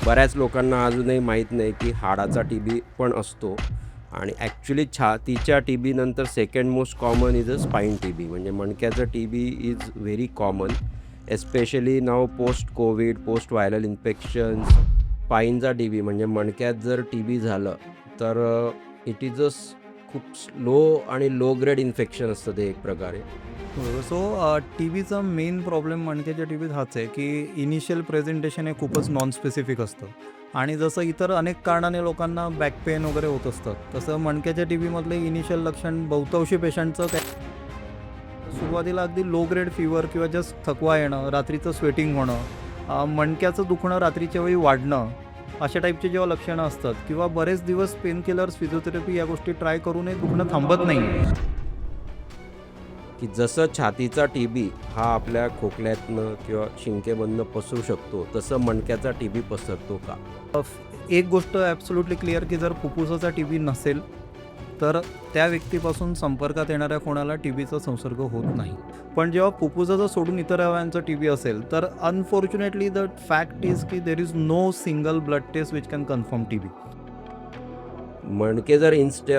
बऱ्याच लोकांना अजूनही माहीत नाही की हाडाचा टीबी पण असतो आणि ॲक्च्युली छातीच्या टीबीनंतर second most common is a spine TB. म्हणजे मणक्याचा TB is very common, especially now post COVID, post viral infections. स्पाइनचा टीबी म्हणजे मणक्यात जर टीबी झालं तर इट इज अ खूप स्लो आणि लो ग्रेड इन्फेक्शन असतं ते एक प्रकारे. बरोबर. सो टीबीचा मेन प्रॉब्लेम मणक्याच्या टीबीत हाच आहे की इनिशियल प्रेझेंटेशन हे खूपच नॉन स्पेसिफिक असतं आणि जसं इतर अनेक कारणाने लोकांना बॅक पेन वगैरे होत असतात, तसं मणक्याच्या टीबीमधले इनिशियल लक्षण बहुतांशी पेशंटचं काय सुरुवातीला अगदी लो ग्रेड फीवर किंवा जस्ट थकवा येणं, रात्रीचं स्वेटिंग होणं, मणक्याचं दुखणं रात्रीच्या वेळी वाढणं, अशा टाईपचे जेव्हा लक्षणं असतात किंवा बरेच दिवस पेनकिलर्स, फिजिओथेरपी या गोष्टी ट्राय करूनही दुखणं थांबत नाही. की जसं छातीचा टीबी हा आपल्या खोकल्यातनं किंवा शिंकेमधनं पसरू शकतो, तसं मणक्याचा टीबी पसरतो का? एक गोष्ट ॲब्सोल्युटली क्लिअर की जर फुफ्फुसाचा टीबी नसेल, तर त्या व्यक्तीपासून संपर्कात येणाऱ्या कोणाला टीबीचा संसर्ग होत नाही. पण जेव्हा फुफ्फुसाचा सोडून इतर अवयवांचा टीबी असेल, तर अनफॉर्च्युनेटली द फॅक्ट इज की there is no single blood test which can confirm TB. मणके जर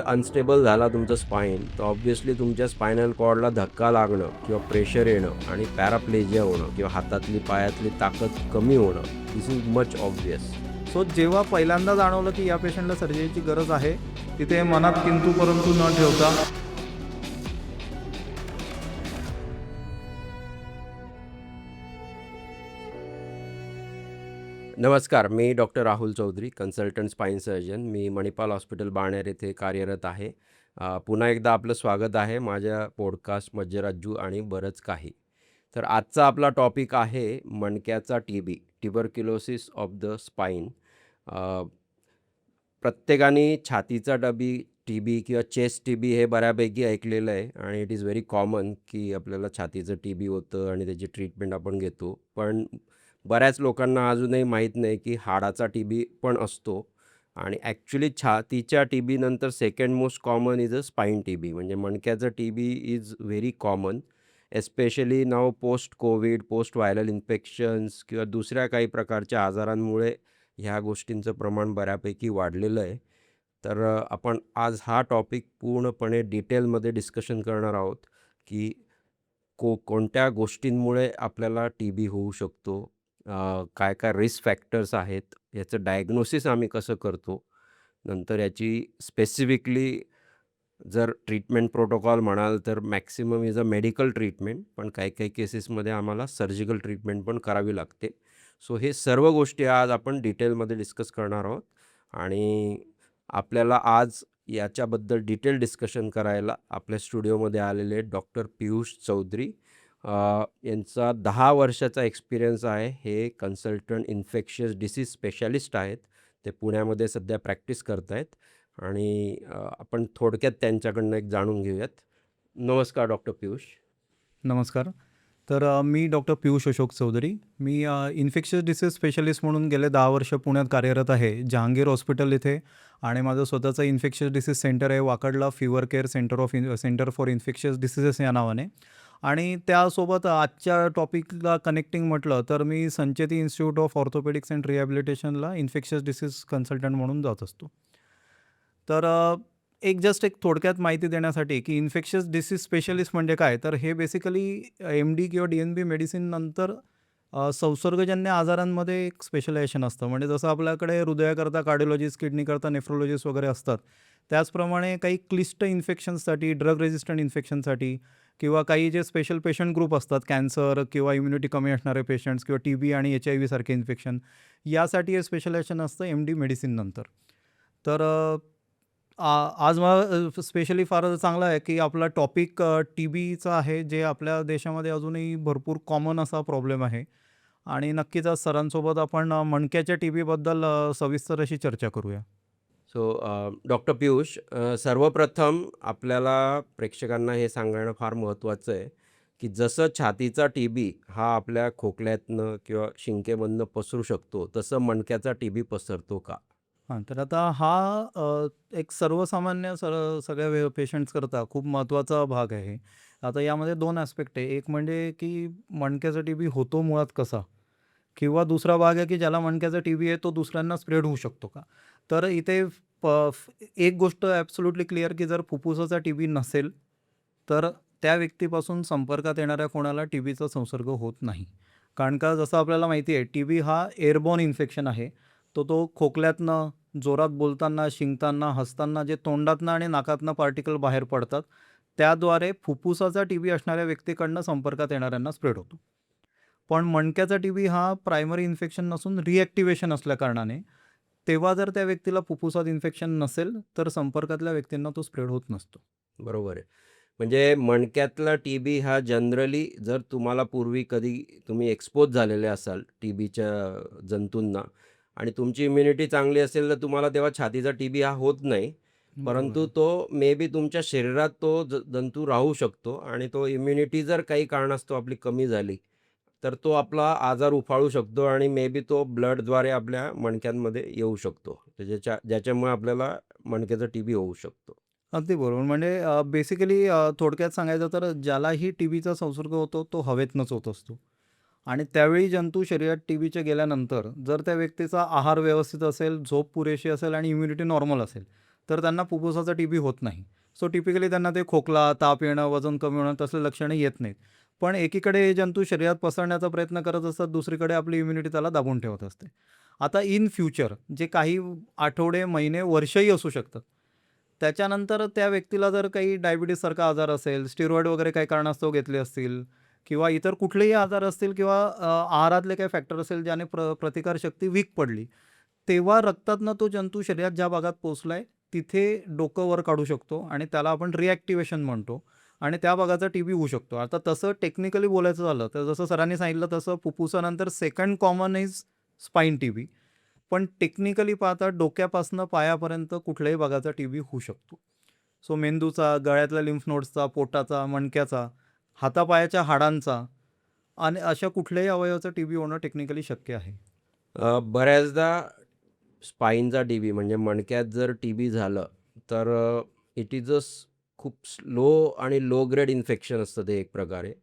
अनस्टेबल झाला तुमचं स्पाईन, तर ऑब्व्हियसली तुमच्या स्पायनल कॉर्डला धक्का लागणं किंवा प्रेशर येणं आणि पॅराप्लेजिया होणं किंवा हातातली पायातली ताकद कमी होणं, दिस इज मच ऑब्व्हियस. सो जेव्हा पहिल्यांदा जाणवलं की या पेशंटला सर्जरीची गरज आहे, तिथे मनात किंतु परंतु न ठेवता नमस्कार, मी doctor Rahul Chaudhari, consultant spine surgeon. मी मणिपाल हॉस्पिटल बाणेर येथे कार्यरत आहे. पुन्हा एकदा आपलं स्वागत आहे माझ्या पॉडकास्ट मज्जेराज्जू आणि बरंच काही. तर आजचा आपला टॉपिक आहे मणक्याचा TB, tuberculosis of the spine. प्रत्येकाने छातीचा टीबी किंवा चेस्ट टीबी हे बऱ्यापैकी ऐकलेलं आहे आणि इट इज व्हेरी कॉमन की आपल्याला छातीचं टीबी होतं आणि त्याची ट्रीटमेंट आपण घेतो. पण बऱ्याच लोकांना अजूनही माहीत नाही की हाडाचा टीबी पण असतो आणि ॲक्च्युली छातीच्या टीबीनंतर second most common is a spine TB. म्हणजे मणक्याचा TB is very common, especially now post COVID, post viral infections किंवा दुसऱ्या काही प्रकारच्या आजारांमुळे ह्या गोष्टींचं प्रमाण बऱ्यापैकी वाढलेलं आहे. तर आपण आज हा टॉपिक पूर्णपणे डिटेलमध्ये डिस्कशन करणार आहोत की कोणत्या गोष्टींमुळे आपल्याला टीबी होऊ शकतो, काय काय रिस्क फॅक्टर्स आहेत, याचं डायग्नोसिस आम्ही कसं करतो, नंतर याची स्पेसिफिकली जर ट्रीटमेंट प्रोटोकॉल म्हणाल तर maximum is a medical treatment, पण काही काही केसेसमध्ये आम्हाला सर्जिकल ट्रीटमेंट पण करावी लागते. सो हे सर्व गोष्टी आज आपण डिटेलमध्ये डिस्कस करणार आहोत आणि आपल्याला आज याच्याबद्दल डिटेल डिस्कशन करायला आपल्या स्टुडिओमध्ये आलेले डॉक्टर पियुष चौधरी. यांचा 10 वर्षाचा एक्सपिरियन्स आहे. हे कन्सल्टंट इन्फेक्शियस डिसीज स्पेशालिस्ट आहेत. ते पुण्यामध्ये सध्या प्रॅक्टिस करत आहेत आणि आपण थोडक्यात त्यांच्याकडनं एक जाणून घेऊयात. नमस्कार डॉक्टर पियुष. नमस्कार. तर मी डॉक्टर पियुष अशोक चौधरी. मी इन्फेक्शियस डिसीज स्पेशलिस्ट म्हणून गेले 10 वर्ष पुण्यात कार्यरत आहे, जहांगीर हॉस्पिटल इथे. आणि माझं स्वतःचं इन्फेक्शियस डिसीज सेंटर आहे वाकडला, fever care centre for infectious diseases या नावाने. आणि त्यासोबत आजच्या टॉपिकला कनेक्टिंग म्हटलं तर मी Sancheti institute of orthopaedics and रिहॅबिलिटेशनला इन्फेक्शियस डिसीज कन्सल्टंट म्हणून जात असतो. तर एक थोडक्यात माहिती देण्यासाठी की इन्फेक्शियस डिसीज स्पेशलिस्ट म्हणजे काय, तर हे बेसिकली एम-डी किंवा डी-एन-बी मेडिसिननंतर संसर्गजन्य आजारांमध्ये एक स्पेशलायझेशन असतं. म्हणजे जसं आपल्याकडे हृदयाकरता कार्डिओलॉजिस्ट, किडनीकरता नेफ्रोलॉजिस्ट वगैरे असतात, त्याचप्रमाणे काही क्लिष्ट इन्फेक्शन्ससाठी, ड्रग रेझिस्टंट इन्फेक्शनसाठी किंवा काही जे स्पेशल पेशंट ग्रुप असतात, कॅन्सर किंवा इम्युनिटी कमी असणारे पेशंट्स किंवा टीबी आणि HIV सारखे इन्फेक्शन, यासाठी हे स्पेशलायझेशन असतं एम-डी मेडिसिननंतर. तर आज मला स्पेशली फार चांगलं आहे की आपला टॉपिक टीबीचा आहे, जे आपल्या देशामध्ये अजूनही भरपूर कॉमन असा प्रॉब्लेम आहे. आणि नक्कीच आज सरांसोबत आपण मणक्याच्या टीबीबद्दल सविस्तर अशी चर्चा करूया. सो डॉक्टर पियुष, सर्वप्रथम आपल्याला प्रेक्षकांना हे सांगणं फार महत्त्वाचं आहे की जसं छातीचा टीबी हा आपल्या खोकल्यातनं किंवा शिंकेमधनं पसरू शकतो, तसं मणक्याचा टीबी पसरतो का? हां, तर आता हा एक सर्वसामान्य सगळ्या पेशंट्सकरता खूप महत्त्वाचा भाग आहे. आता यामध्ये 2 ॲस्पेक्ट आहे. एक म्हणजे की मणक्याचा टीबी होतो मुळात कसा? किंवा दुसरा भाग आहे की ज्याला मणक्याचा टीबी आहे तो दुसऱ्यांना स्प्रेड होऊ शकतो का? तर इथे एक गोष्ट ॲब्सोल्युटली क्लिअर की जर फुफ्फुसाचा टीबी नसेल, तर त्या व्यक्तीपासून संपर्कात येणाऱ्या कोणाला टीबीचा संसर्ग होत नाही. कारण का जसं आपल्याला माहिती आहे टीबी हा एअरबॉर्न इन्फेक्शन आहे. तो खोकल्यातनं, जोरात बोलताना, शिंकताना, हसताना जे तोंडातनं आणि नाकातनं पार्टिकल बाहेर पडतात, त्याद्वारे फुफ्फुसाचा टीबी असणाऱ्या व्यक्तीकडनं संपर्कात येणाऱ्यांना स्प्रेड होतो. पण मणक्याचा टीबी हा प्रायमरी इन्फेक्शन नसून रिॲक्टिव्हेशन असल्याकारणाने तेव्हा जर त्या व्यक्तीला फुफ्फुसात इन्फेक्शन नसेल, तर संपर्कातल्या व्यक्तींना तो स्प्रेड होत नसतो. बरोबर आहे. म्हणजे मणक्यातला टीबी हा जनरली जर तुम्हाला पूर्वी कधी तुम्ही एक्सपोज झालेले असाल टीबीच्या जंतूंना आणि तुमची इम्युनिटी चांगली असेल, तर तुम्हाला तेव्हा छातीचा टीबी हा होत नाही. बरोबर परंतु आहे. तो मे बी तुमच्या शरीरात तो जंतू राहू शकतो आणि तो इम्युनिटी जर काही कारणास्तव आपली कमी झाली, तर तो आपला आजार उफाळू शकतो आणि मे बी तो ब्लडद्वारे आपल्या मणक्यांमध्ये येऊ शकतो. तर ज्याच्यामुळे आपल्याला मणक्याचा टीबी होऊ शकतो. अगदी बरोबर. म्हणजे बेसिकली थोडक्यात सांगायचं तर ज्यालाही टीबीचा संसर्ग होतो, तो हवेतनंच होत असतो. आणि त्यावेळी जंतू शरीरात टीबीचे गेल्यानंतर जर त्या व्यक्तीचा आहार व्यवस्थित असेल, झोप पुरेशी असेल आणि इम्युनिटी नॉर्मल असेल, तर त्यांना फुफ्फुसाचा टीबी होत नाही. सो टिपिकली त्यांना ते खोकला, ताप येणं, वजन कमी होणं तसले लक्षणं येत नाहीत. पण एकीकडे हे जंतू शरीरात पसरण्याचा प्रयत्न करत असतात, दुसरीकडे आपली इम्युनिटी त्याला दाबून ठेवत असते. आता इन फ्युचर जे काही आठवडे, महिने, वर्षही असू शकतात. त्याच्यानंतर त्या व्यक्तीला जर काही डायबिटीजसारखा आजार असेल, स्टिरॉइड वगैरे काही कारणास्तव घेतले असतील किंवा इतर कुठलेही आजार असतील किंवा आहारातले काही फॅक्टर असेल ज्याने प्रतिकारशक्ती वीक पडली, तेव्हा रक्तातनं तो जंतू शरीरात ज्या भागात पोहोचलाय तिथे डोकं वर काढू शकतो आणि त्याला आपण रिॲक्टिव्हेशन म्हणतो आणि त्या भागाचा टीबी होऊ शकतो. आता तसं टेक्निकली बोलायचं झालं तर जसं सरांनी सांगितलं तसं फुफ्फुसानंतर second common is spine TB. पण टेक्निकली पाहता डोक्यापासनं पायापर्यंत कुठल्याही भागाचा टीबी होऊ शकतो. सो मेंदूचा, गळ्यातल्या लिम्फ नोड्सचा, पोटाचा, मणक्याचा, हातापायाच्या हाडांचा आणि अशा कुठल्याही अवयवाचा टीबी होणं टेक्निकली शक्य आहे. बऱ्याचदा स्पाईनचा टीबी म्हणजे मणक्यात जर टीबी झालं, तर इट इज खूप स्लो आणि लो ग्रेड इन्फेक्शन असतं ते एक प्रकारे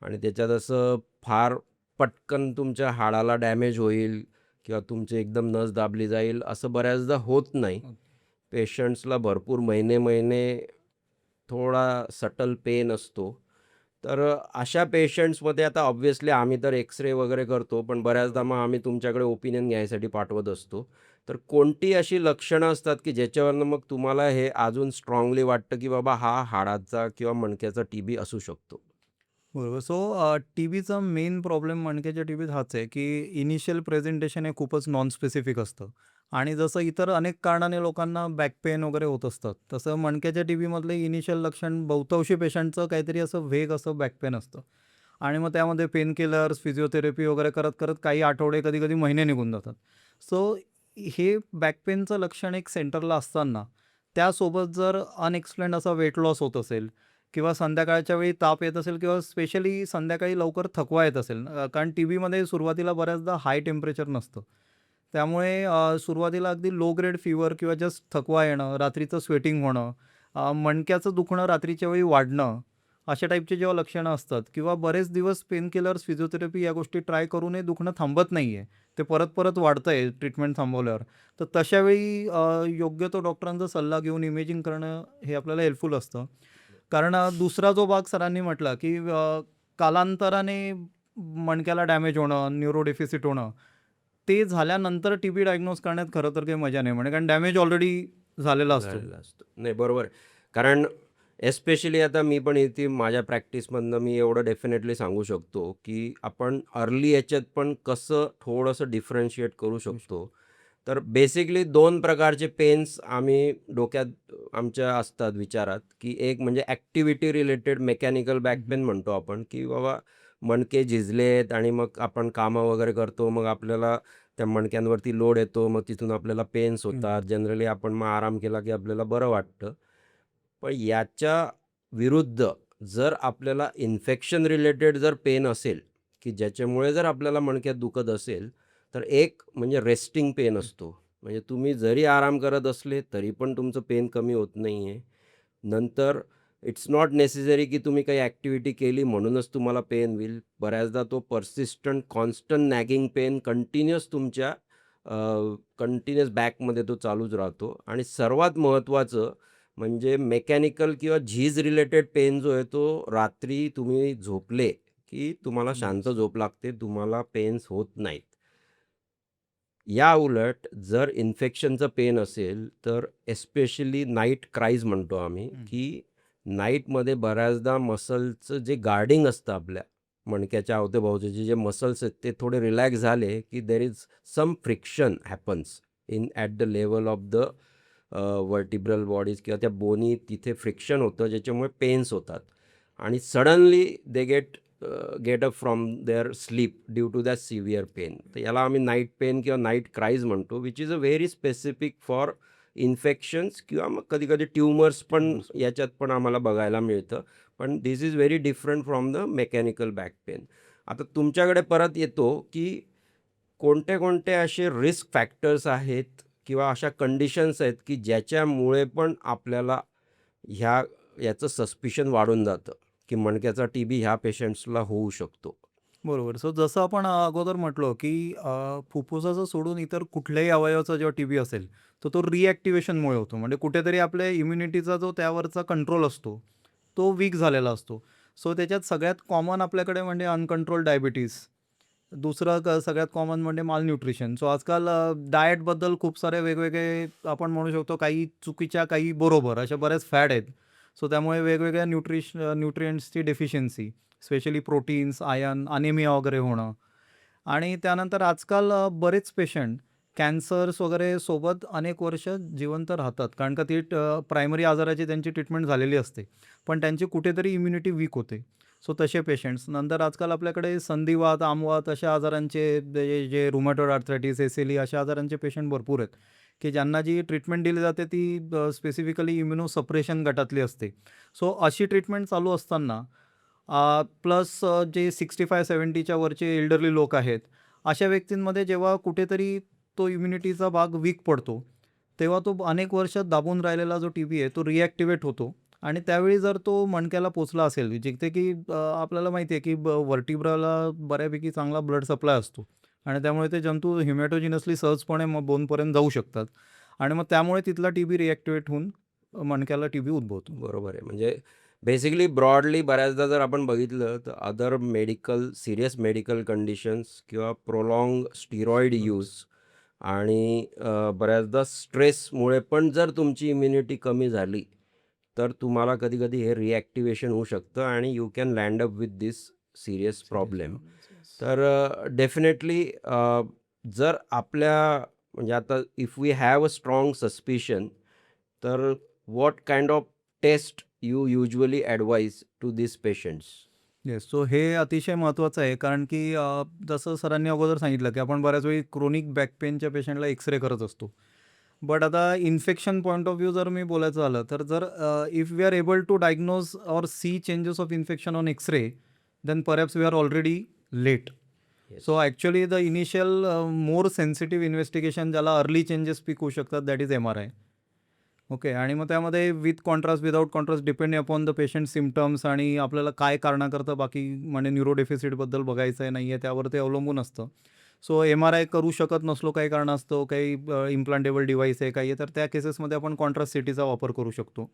आणि त्याच्यात असं फार पटकन तुमच्या हाडाला डॅमेज होईल किंवा तुमची एकदम नस दाबली जाईल असं बऱ्याचदा होत नाही. पेशंट्सला भरपूर महिने-महिने थोडा सटल पेन असतो. तर अशा पेशंट्समध्ये आता ऑब्व्हियसली आम्ही तर एक्स-रे वगैरे करतो, पण बऱ्याचदा मग आम्ही तुमच्याकडे ओपिनियन घ्यायसाठी पाठवत असतो. तर कोणती अशी लक्षणं असतात, की ज्याच्यावरनं मग तुम्हाला हे अजून स्ट्राँगली वाटतं, की बाबा हा हाडाचा किंवा मणक्याचा टीबी असू शकतो? बरोबर. सो टीबीचा मेन प्रॉब्लेम मणक्याच्या टीबीत हाच आहे, की इनिशियल प्रेझेंटेशन हे खूपच नॉन स्पेसिफिक असतं आणि जसं इतर अनेक कारणाने लोकांना बॅक पेन वगैरे होत असतात, तसं मणक्याच्या टीबीमधलं इनिशियल लक्षण बहुतांशी पेशंटचं काहीतरी असं वेग असं बॅक पेन असतं आणि मग त्यामध्ये पेन किलर्स, फिजिओथेरपी वगैरे करत-करत काही आठवडे, कधी-कधी महिने निघून जातात. सो हे बॅक पेनचं लक्षण एक सेंटरला असताना, त्यासोबत जर अनएक्सप्लेन्ड असा वेट लॉस होत असेल किंवा संध्याकाळच्या वेळी ताप येत असेल किंवा स्पेशली संध्याकाळी लवकर थकवा येत असेल कारण टीबीमध्ये सुरुवातीला बऱ्याचदा हाय टेम्परेचर नसतं. त्यामुळे सुरुवातीला अगदी लो ग्रेड फीवर किंवा जस्ट थकवा येणं, रात्रीचं स्वेटिंग होणं, मणक्याचं दुखणं रात्रीच्या वेळी वाढणं, अशा टाईपची जेव्हा लक्षणं असतात किंवा बरेच दिवस पेन किलर्स, फिजिओथेरपी या गोष्टी ट्राय करूनही दुखणं थांबत नाही आहे. ते परत-परत वाढतंय ट्रीटमेंट थांबवल्यावर. तर तशावेळी योग्य तो डॉक्टरांचा सल्ला घेऊन इमेजिंग करणं हे आपल्याला हेल्पफुल असतं. कारण दुसरा जो भाग सरांनी म्हटला, की कालांतराने मणक्याला डॅमेज होणं, न्यूरो डेफिसिट होणं, ते झाल्यानंतर टीबी डायग्नोज करण्यात खरं तर काही मजा नाही. म्हणजे कारण डॅमेज ऑलरेडी झालेला असतो. झालेला असतो. नाही बरोबर आहे. कारण एस्पेशली आता मी पण इथे माझ्या प्रॅक्टिसमधनं मी एवढं डेफिनेटली सांगू शकतो, की आपण अर्ली याच्यात पण कसं थोडंसं डिफरन्शिएट करू शकतो. तर बेसिकली 2 प्रकारचे पेन्स आम्ही डोक्यात आमच्या असतात विचारात, की एक म्हणजे ॲक्टिव्हिटी रिलेटेड मेकॅनिकल हं, बॅक हं. पेन म्हणतो आपण, की बाबा मणके झिजलेत आणि मग आपण कामं वगैरे करतो. मग आपल्याला त्या मणक्यांवरती लोड येतो. मग तिथून आपल्याला पेन्स होतात. जनरली आपण मग आराम केला, की आपल्याला बरं वाटतं. पण याच्या विरुद्ध जर आपल्याला इन्फेक्शन रिलेटेड जर पेन असेल, की ज्याच्यामुळे जर आपल्याला मणक्यात दुखत असेल, तर एक म्हणजे रेस्टिंग पेन असतो. म्हणजे तुम्ही जरी आराम करत असले, तरी पण तुमचं पेन कमी होत नाही आहे. नंतर इट्स नॉट नेसेसरी की तुम्ही काही ॲक्टिव्हिटी केली म्हणूनच तुम्हाला पेन होईल. बऱ्याचदा तो persistent, constant nagging pain continuous तुमच्या कंटिन्युअस बॅकमध्ये तो चालूच राहतो आणि सर्वात महत्त्वाचं म्हणजे मेकॅनिकल किंवा झीज रिलेटेड पेन जो आहे तो रात्री तुम्ही झोपले, की तुम्हाला शांत येस. झोप लागते, तुम्हाला पेन्स होत नाहीत. याउलट जर इन्फेक्शनचं पेन असेल, तर एस्पेशली नाईट क्राईज म्हणतो आम्ही, हं. की नाईटमध्ये बऱ्याचदा मसलचं जे गार्डिंग असतं आपल्या मणक्याच्या अवतीभोवतीचे जे मसल्स आहेत, ते थोडे रिलॅक्स झाले, की there is some friction happens at the level of the vertebral bodies किंवा त्या बोनी तिथे फ्रिक्शन होतं, ज्याच्यामुळे पेन्स होतात आणि suddenly they get up from their sleep due to that severe pain. तर याला आम्ही नाईट पेन किंवा नाईट क्राईज म्हणतो, which is a very specific for infections किंवा मग कधी-कधी ट्यूमर्स पण ट्यूमर्स. याच्यात पण आम्हाला बघायला मिळतं. पण this is very different from the mechanical back pain. आता तुमच्याकडे परत येतो, की कोणते-कोणते असे रिस्क फॅक्टर्स आहेत किंवा अशा कंडिशन्स आहेत, की ज्याच्यामुळे पण आपल्याला ह्या याचं सस्पिशन वाढून जातं, की मणक्याचा टीबी ह्या पेशंट्सला होऊ शकतो. बरोबर. सो जसं आपण अगोदर म्हटलो, की फुफ्फुसाचं सोडून इतर कुठल्याही अवयवाचा जेव्हा टीबी असेल, तर तो रिॲक्टिव्हेशनमुळे होतो. म्हणजे कुठेतरी आपल्या इम्युनिटीचा जो त्यावरचा कंट्रोल असतो, तो वीक झालेला असतो. सो त्याच्यात सगळ्यात कॉमन आपल्याकडे म्हणजे अनकंट्रोल्ड डायबिटीज. दुसरं सगळ्यात कॉमन म्हणजे मालन्यूट्रिशन. सो आजकाल डाएटबद्दल खूप सारे वेगवेगळे आपण म्हणू शकतो, काही चुकीच्या, काही बरोबर अशा बऱ्याच फॅड आहेत. सो त्यामुळे वेगवेगळ्या न्यूट्रिएंट्सची deficiency, specially proteins, iron, anaemia वगैरे होणं. आणि त्यानंतर आजकाल बरेच पेशंट कॅन्सर्स वगैरे सोबत अनेक वर्ष जिवंत राहतात. कारण का ती प्रायमरी आजाराची त्यांची ट्रीटमेंट झालेली असते. पण त्यांची कुठेतरी इम्युनिटी वीक होते. सो तसे पेशंट्स. नंतर आजकाल आपल्याकडे संधिवात, आमवात अशा आजारांचे जे जे रुमॅटॉइड आर्थरायटिस, एसएलई अशा आजारांचे पेशंट भरपूर आहेत, की ज्यांना जी ट्रीटमेंट दिली जाते ती स्पेसिफिकली इम्युनोसप्रेशन गटातली असते. सो अशी ट्रीटमेंट चालू असताना प्लस जे 65-70च्या वरचे एल्डरली लोक आहेत, अशा व्यक्तींमध्ये जेव्हा कुठेतरी तो इम्युनिटीचा भाग वीक पडतो, तेव्हा तो अनेक वर्ष दाबून राहिलेला जो टीबी आहे, तो रिॲक्टिव्हेट होतो आणि त्यावेळी जर तो मणक्याला पोचला असेल, जिथे की आपल्याला माहिती आहे की व्हर्टिब्राला बऱ्यापैकी चांगला ब्लड सप्लाय असतो आणि त्यामुळे ते जंतू हेमॅटोजिनसली सहजपणे मग बोनपर्यंत जाऊ शकतात आणि मग त्यामुळे तिथला टीबी रिॲक्टिव्हेट होऊन मणक्याला टीबी उद्भवतो. बरोबर आहे. म्हणजे बेसिकली ब्रॉडली बऱ्याचदा जर आपण बघितलं, तर other medical serious medical conditions किंवा प्रोलॉन्ग स्टिरॉइड यूज आणि बऱ्याचदा स्ट्रेसमुळे पण जर तुमची इम्युनिटी कमी झाली, तर तुम्हाला कधी-कधी हे रिॲक्टिव्हेशन होऊ शकतं आणि you can land up with this serious serious problem. Problems. Yes. तर डेफिनेटली जर आपल्या म्हणजे आता if we have a strong suspicion, तर what kind of test you usually advise to these patients? Yes. So हे अतिशय महत्त्वाचं आहे कारण की जसं सरांनी अगोदर सांगितलं की आपण बऱ्याच वेळी क्रोनिक बॅक पेनच्या पेशंटला एक्स-रे करत असतो. बट आता इन्फेक्शन पॉइंट ऑफ व्ह्यू जर मी बोलायचं झालं तर जर if we are able to diagnose or see changes of infection on x-ray, then perhaps we are already late. Yes. So actually the initial more sensitive investigation ज्याला early changes pick होऊ शकतात, that is MRI. Okay. आणि मग त्यामध्ये with contrast, without contrast depending upon the patient symptoms आणि आपल्याला काय कारणाकरता बाकी म्हणजे न्यूरो डेफिसिटबद्दल बघायचं आहे, नाही आहे, त्यावर ते अवलंबून असतं. सो एम-आर-आय करू शकत नसलो काही कारणास्तव, काही इम्प्लांटेबल डिव्हाइस आहे, काही आहे, तर त्या केसेसमध्ये आपण कॉन्ट्रास्ट सिटीचा वापर करू शकतो.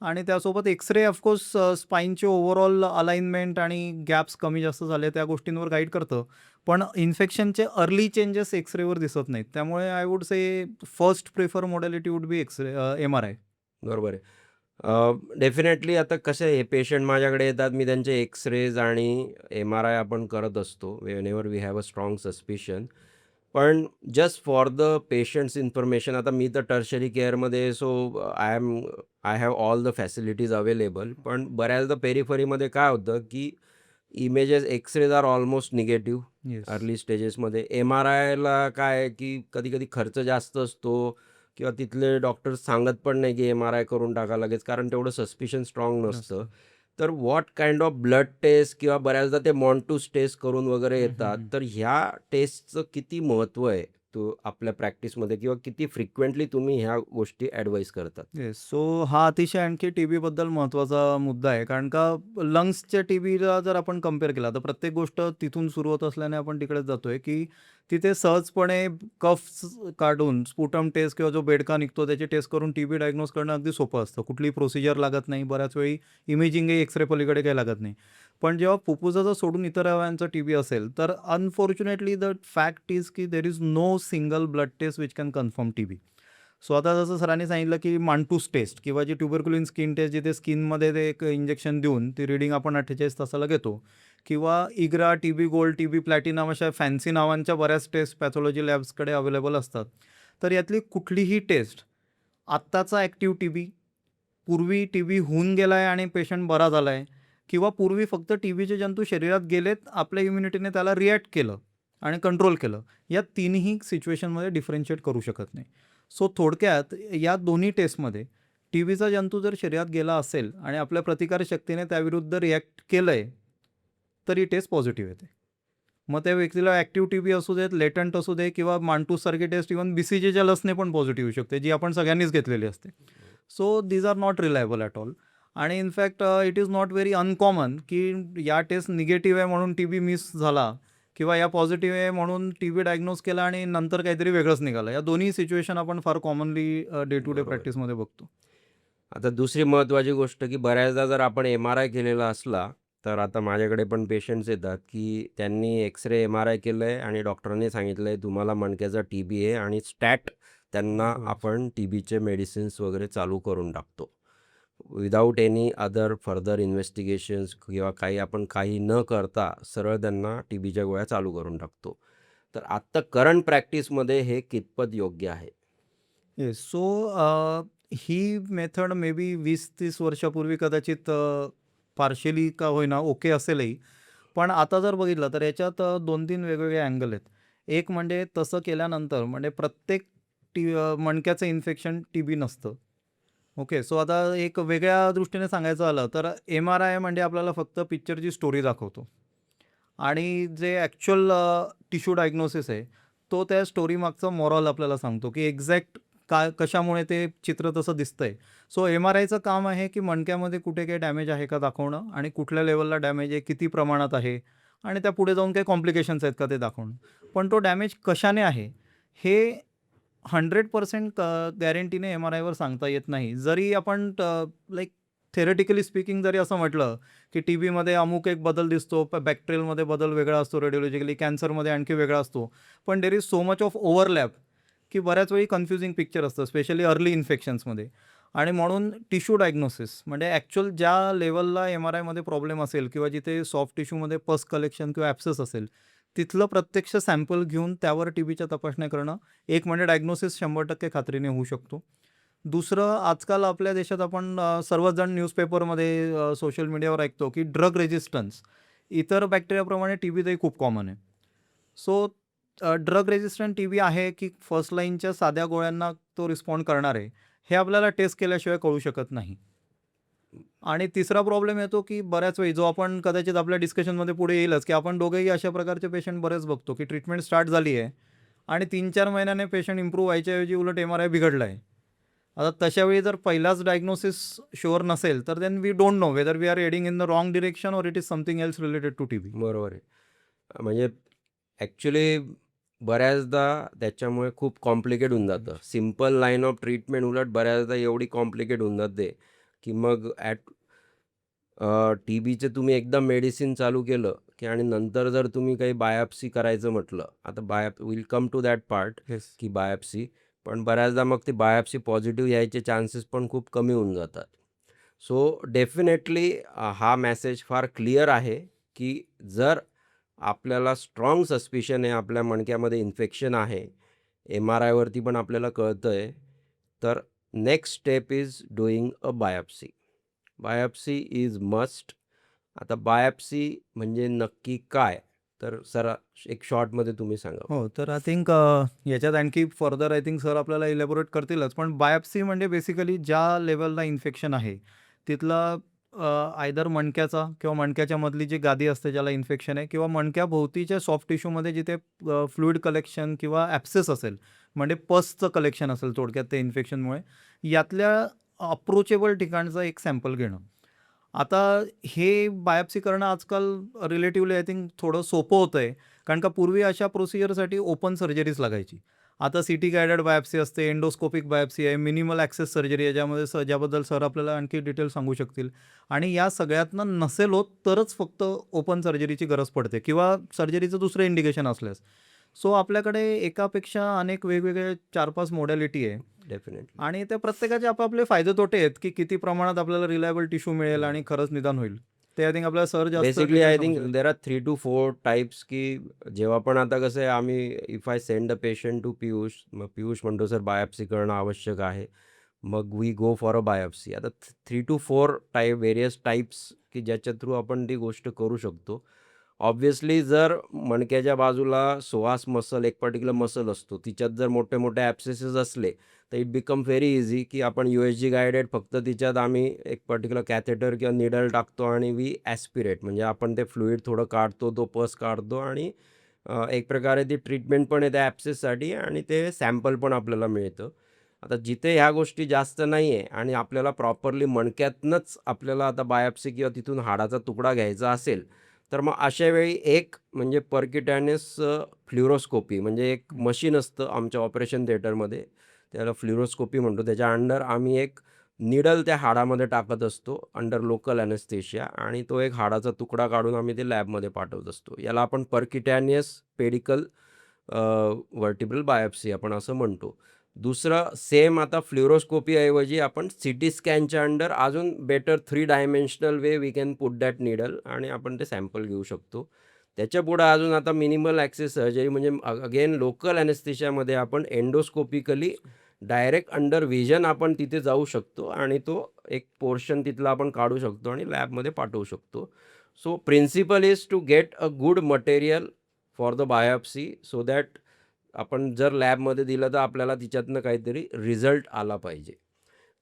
आणि त्यासोबत एक्स-रे ऑफकोर्स स्पाईनचे ओव्हरऑल अलाइनमेंट आणि गॅप्स कमी जास्त झाले त्या गोष्टींवर गाईड करतं. पण इन्फेक्शनचे अर्ली चेंजेस एक्स-रेवर दिसत नाहीत. त्यामुळे I would say first prefer modality would be MRI. बरोबर आहे. डेफिनेटली आता कसं आहे, हे पेशंट माझ्याकडे येतात, मी त्यांचे एक्स-रेज आणि एम-आर-आय आपण करत असतो whenever we have a strong suspicion. पण just for the patients information, आता मी तर टर्शरी केअरमध्ये so I have all the facilities available. पण बऱ्याचदा पेरिफरीमध्ये काय होतं, की images X-rays are almost negative yes. Early स्टेजेसमध्ये. एम-आर-आयला काय आहे, की कधी-कधी खर्च जास्त असतो किंवा तिथले डॉक्टर्स सांगत पण नाही, की एम-आर-आय करून टाका लगेच, कारण तेवढं सस्पिशन स्ट्राँग नसतं. नसतं. तर what kind of blood test किंवा बऱ्याचदा ते मॉन्टूस टेस्ट करून वगैरे हं, हं, येतात. हं. तर ह्या टेस्टचं किती महत्त्व आहे तो आपल्या प्रॅक्टिसमध्ये किंवा किती फ्रिक्वेंटली तुम्ही ह्या गोष्टी ॲडवाईस करतात? येस. सो हा अतिशय आणखी टीबीबद्दल महत्त्वाचा मुद्दा आहे. कारण का लंग्सच्या टीबीला जर आपण कंपेअर केला, तर प्रत्येक गोष्ट तिथून सुरू होत असल्याने आपण तिकडेच जातोय, की तिथे सहजपणे कफ्स काढून स्पुटम टेस्ट किंवा जो बेडका निघतो त्याची टेस्ट करून टीबी डायग्नोज करणं अगदी सोपं असतं. कुठलीही प्रोसिजर लागत नाही. बऱ्याच वेळी इमेजिंगही एक्स-रे पलीकडे काही लागत नाही. पण जेव्हा फुफ्फुसाचं सोडून इतर अवयवांचा टीबी असेल, तर अनफॉर्च्युनेटली द फॅक्ट इज की there is no single blood test which can confirm TB. So आता जसं सरांनी सांगितलं, की मांटूस टेस्ट किंवा जी ट्युबरक्युलिन स्किन टेस्ट जिथे स्किनमध्ये ते एक इंजेक्शन देऊन ती रीडिंग आपण 48 तासाला घेतो किंवा इग्रा, टीबी गोल्ड, टीबी प्लॅटिनम अशा फॅन्सी नावांच्या बऱ्याच टेस्ट पॅथॉलॉजी लॅब्सकडे अवेलेबल असतात. तर यातली कुठलीही टेस्ट आत्ताचा ॲक्टिव्ह टीबी, पूर्वी टीबी होऊन गेला आहे आणि पेशंट बरा झाला आहे किंवा पूर्वी फक्त टीबीचे जंतू शरीरात गेलेत, आपल्या इम्युनिटीने त्याला रिॲक्ट केलं आणि कंट्रोल केलं. या तिन्ही सिच्युएशनमध्ये डिफरन्शिएट करू शकत नाही. सो थोडक्यात या दोन्ही टेस्टमध्ये टीबीचा जंतू जर शरीरात गेला असेल आणि आपल्या प्रतिकारशक्तीने त्याविरुद्ध रिॲक्ट केलं आहे, तर ही टेस्ट पॉझिटिव्ह येते. मग त्या व्यक्तीला ॲक्टिव्ह टीबी असू देत, लेटंट असू दे किंवा मांटूससारखी टेस्ट इव्हन BCGच्या लसने पण पॉझिटिव्ह येऊ शकते, जी आपण सगळ्यांनीच घेतलेली असते. So these are not reliable at all. आणि in fact it is not very uncommon की या टेस्ट निगेटिव्ह आहे म्हणून टीबी मिस झाला किंवा या पॉझिटिव्ह आहे म्हणून टीबी डायग्नोज केला आणि नंतर काहीतरी वेगळंच निघालं. या दोन्ही सिच्युएशन आपण फार कॉमनली डे टू डे बरोबर. प्रॅक्टिसमध्ये बघतो. आता दुसरी महत्त्वाची गोष्ट, की बऱ्याचदा जर आपण MRI केलेला असला, तर आता माझ्याकडे पण पेशंट्स येतात, की त्यांनी एक्स-रे, MRI केलं आहे आणि डॉक्टरांनी सांगितलं आहे तुम्हाला मणक्याचा टीबी आहे आणि स्टॅट त्यांना बरोबर. आपण टीबीचे मेडिसिन्स वगैरे चालू करून टाकतो. Without any other further investigations किंवा काही न करता सरळ त्यांना टीबीच्या गोळ्या चालू करून टाकतो. तर आत्ता करंट प्रॅक्टिसमध्ये हे कितपत योग्य आहे? Yes. So he method may be 20-30 वर्षापूर्वी कदाचित पार्शियली का होईना ओके असेलही. पण आता जर बघितलं तर याच्यात 2-3 वेगवेगळे अँगल आहेत. एक म्हणजे तसं केल्यानंतर म्हणजे प्रत्येक मणक्याचं इन्फेक्शन टीबी नसतं. ओके. सो आता एक वेगळ्या दृष्टीने सांगायचं झालं तर MRI म्हणजे आपल्याला फक्त पिक्चरची स्टोरी दाखवतो आणि जे ॲक्च्युअल टिश्यू डायग्नोसिस आहे, तो त्या स्टोरीमागचं मॉरल आपल्याला सांगतो, की एक्झॅक्ट कशामुळे ते चित्र तसं दिसतंय. सो MRIचं काम आहे, की मणक्यामध्ये कुठे काही डॅमेज आहे का दाखवणं आणि कुठल्या लेव्हलला डॅमेज आहे, किती प्रमाणात आहे आणि त्या पुढे जाऊन काही कॉम्प्लिकेशन्स आहेत का ते दाखवणं. पण तो डॅमेज कशाने आहे, हे 100% गॅरंटीने MRIवर सांगता येत नाही. जरी आपण लाइक थेरटिकली स्पीकिंग जरी असं म्हटलं, की टीबीमध्ये अमुक एक बदल दिसतो, बॅक्टेरियलमध्ये बदल वेगळा असतो रेडिओलॉजिकली, कॅन्सरमध्ये आणखी वेगळा असतो. पण there is so much of overlap, की बऱ्याच वेळी कन्फ्युजिंग पिक्चर असतं, स्पेशली अर्ली इन्फेक्शन्समध्ये. आणि म्हणून टिश्यू डायग्नोसिस म्हणजे ॲक्च्युअल ज्या लेव्हलला MRIमध्ये प्रॉब्लेम असेल किंवा जिथे सॉफ्ट टिश्यूमध्ये पस कलेक्शन किंवा ॲप्सेस असेल, तिथलं प्रत्यक्ष सॅम्पल घेऊन त्यावर टीबीच्या तपासण्या करणं, एक म्हणजे डायग्नोसिस 100% खात्रीने होऊ शकतो. दुसरं आजकाल आपल्या देशात आपण सर्वच जण न्यूजपेपरमध्ये, सोशल मीडियावर ऐकतो, की ड्रग रेझिस्टन्स इतर बॅक्टेरियाप्रमाणे टीबीतही खूप कॉमन आहे. सो ड्रग रेझिस्टंट टीबी आहे की फर्स्ट लाईनच्या साध्या गोळ्यांना तो रिस्पॉन्ड करणार आहे, हे आपल्याला टेस्ट केल्याशिवाय कळू शकत नाही. आणि तिसरा प्रॉब्लेम येतो, की बऱ्याच वेळी जो आपण कदाचित आपल्या डिस्कशनमध्ये पुढे येईलच, की आपण दोघेही अशा प्रकारचे पेशंट बरेच बघतो, की ट्रीटमेंट स्टार्ट झाली आहे आणि 3-4 महिन्याने पेशंट इम्प्रूव्ह व्हायच्या ऐवजी उलट MRI बिघडला आहे. आता तशावेळी जर पहिलाच डायग्नोसिस शुअर नसेल, तर then we don't know whether we are heading in the wrong direction or it is something else related to TB. बरोबर आहे. म्हणजे ॲक्च्युली बऱ्याचदा त्याच्यामुळे खूप कॉम्प्लिकेट होऊन जातं. सिंपल लाईन ऑफ ट्रीटमेंट उलट बऱ्याचदा एवढी कॉम्प्लिकेट होऊन जाते, की मग टीबीचे तुम्ही एकदा मेडिसिन चालू केलं, की आणि नंतर जर तुम्ही काही बायोप्सी करायचं म्हटलं, आता will come to that part, yes. की बायोप्सी. पण बऱ्याचदा मग ती बायोप्सी पॉझिटिव्ह यायचे चान्सेस पण खूप कमी होऊन जातात. सो डेफिनेटली हा मेसेज फार क्लिअर आहे, की जर आपल्याला स्ट्राँग सस्पिशन आहे आपल्या मणक्यामध्ये इन्फेक्शन आहे, MRIवरती पण आपल्याला कळतंय, तर next step is doing a biopsy. Biopsy is must. आता बायोप्सी म्हणजे नक्की काय? तर सर एक शॉर्टमध्ये तुम्ही सांगा. हो, तर आय थिंक याच्यात आणखी फर्दर आय थिंक सर आपल्याला इलॅबोरेट करतीलच. पण बायोप्सी म्हणजे बेसिकली ज्या लेव्हलला इन्फेक्शन आहे, तिथला आयदर मणक्याचा किंवा मणक्याच्या मधली जी गादी असते ज्याला इन्फेक्शन आहे किंवा मणक्याभोवतीच्या सॉफ्ट टिश्यूमध्ये जिथे फ्लुइड कलेक्शन किंवा ॲप्सेस असेल, म्हणजे पसचं कलेक्शन असेल थोडक्यात ते इन्फेक्शनमुळे, यातल्या अप्रोचेबल ठिकाणचं एक सॅम्पल घेणं. आता हे बायोप्सी करणं आजकाल रिलेटिव्हली आय थिंक थोडं सोपं होतं आहे. कारण का पूर्वी अशा प्रोसिजरसाठी ओपन सर्जरीज लागायची. आता सीटी गायडेड बायोप्सी असते, एंडोस्कोपिक बायोप्सी आहे, मिनिमल ॲक्सेस सर्जरी आहे, ज्याबद्दल सर आपल्याला आणखी डिटेल सांगू शकतील. आणि या सगळ्यातनं नसेल होत तरच फक्त ओपन सर्जरीची गरज पडते किंवा सर्जरीचं दुसरं इंडिकेशन असल्यास. सो आपल्याकडे एकापेक्षा अनेक वेगवेगळे 4-5 मोडॅलिटी आहे. डेफिनेटली. आणि त्या प्रत्येकाचे आपापले फायदे तोटे आहेत, की किती प्रमाणात आपल्याला रिलायबल टिश्यू मिळेल आणि खरंच निदान होईल. ते आय थिंक आपल्याला सर जास्त बेसिकली डिटेल आय सांगू थिंक शकतील. देर आर 3 to 4 टाइप्स, की जेव्हा पण आता कसं आहे, आम्ही if I send a patient to Piyush, मग पियुष म्हणतो सर बायोप्सी करणं आवश्यक आहे. मग we go for a biopsy. आता 3 to 4 व्हेरियस टाइप्स की ज्याच्या थ्रू आपण ती गोष्ट करू शकतो. ऑब्व्हियसली जर मणक्याच्या बाजूला psoas मसल, एक पर्टिक्युलर मसल असतो, तिच्यात जर मोठे मोठे ॲब्सेसेस असले तर इट बिकम व्हेरी इझी, की आपण USG गायडेड फक्त तिच्यात आम्ही एक पर्टिक्युलर कॅथेटर किंवा निडल टाकतो आणि वी ॲस्पिरेट, म्हणजे आपण ते फ्लुइड थोडं काढतो, तो पस काढतो आणि एक प्रकारे ती ट्रीटमेंट पण आहे त्या ॲब्सेससाठी आणि ते सॅम्पल पण आपल्याला मिळतं. आता जिथे ह्या गोष्टी जास्त नाही आहे आणि आपल्याला प्रॉपरली मणक्यातनंच आपल्याला आता बायोप्सी किंवा तिथून हाडाचा तुकडा घ्यायचा असेल, तर मग अशा वेळी एक म्हणजे परक्युटॅनियस फ्ल्युरोस्कोपी म्हणजे एक मशीन असतं आमच्या ऑपरेशन थिएटरमध्ये, त्याला फ्ल्युरोस्कोपी म्हणतो. त्याच्या अंडर आम्ही एक निडल त्या हाडामध्ये टाकत असतो अंडर लोकल ॲनेस्थेशिया आणि तो एक हाडाचा तुकडा काढून आम्ही ते लॅबमध्ये पाठवत असतो. याला आपण परक्युटॅनियस पेडिकल व्हर्टिब्रल बायोप्सी आपण असं म्हणतो. दुसरं सेम आता फ्ल्युरोस्कोपीऐवजी आपण सीटी स्कॅनच्या अंडर अजून better 3 dimensional way we can put that needle आणि आपण ते सॅम्पल घेऊ शकतो. त्याच्यापुढं अजून आता मिनिमल ॲक्सेस सर्जरी म्हणजे अगेन लोकल ॲनेस्थेशियामध्ये आपण एंडोस्कोपिकली डायरेक्ट अंडर व्हिजन आपण तिथे जाऊ शकतो आणि तो एक पोर्शन तिथला आपण काढू शकतो आणि लॅबमध्ये पाठवू शकतो. So principle is to get a good material for the biopsy so that आपण जर लॅबमध्ये दिलं तर आपल्याला तिच्यातनं काहीतरी रिझल्ट आला पाहिजे.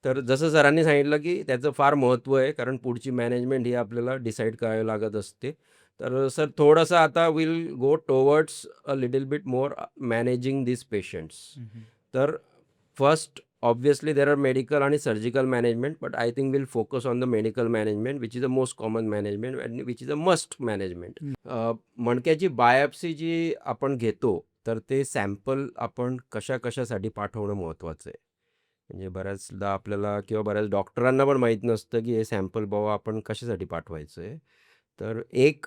तर जसं सरांनी सांगितलं, की त्याचं फार महत्त्व आहे, कारण पुढची मॅनेजमेंट ही आपल्याला डिसाईड करावी लागत असते. तर सर थोडंसं आता will go towards a little bit more managing this patients. तर first obviously there are medical आणि surgical management, but I think will focus on the medical management which is the most common management and which is a must management. मणक्याची biopsy जी आपण घेतो, तर ते sample आपण कशासाठी पाठवणं महत्त्वाचं आहे. म्हणजे बऱ्याचदा आपल्याला किंवा बऱ्याच डॉक्टरांना पण माहीत नसतं, की हे सॅम्पल बाबा आपण कशासाठी पाठवायचं आहे. तर एक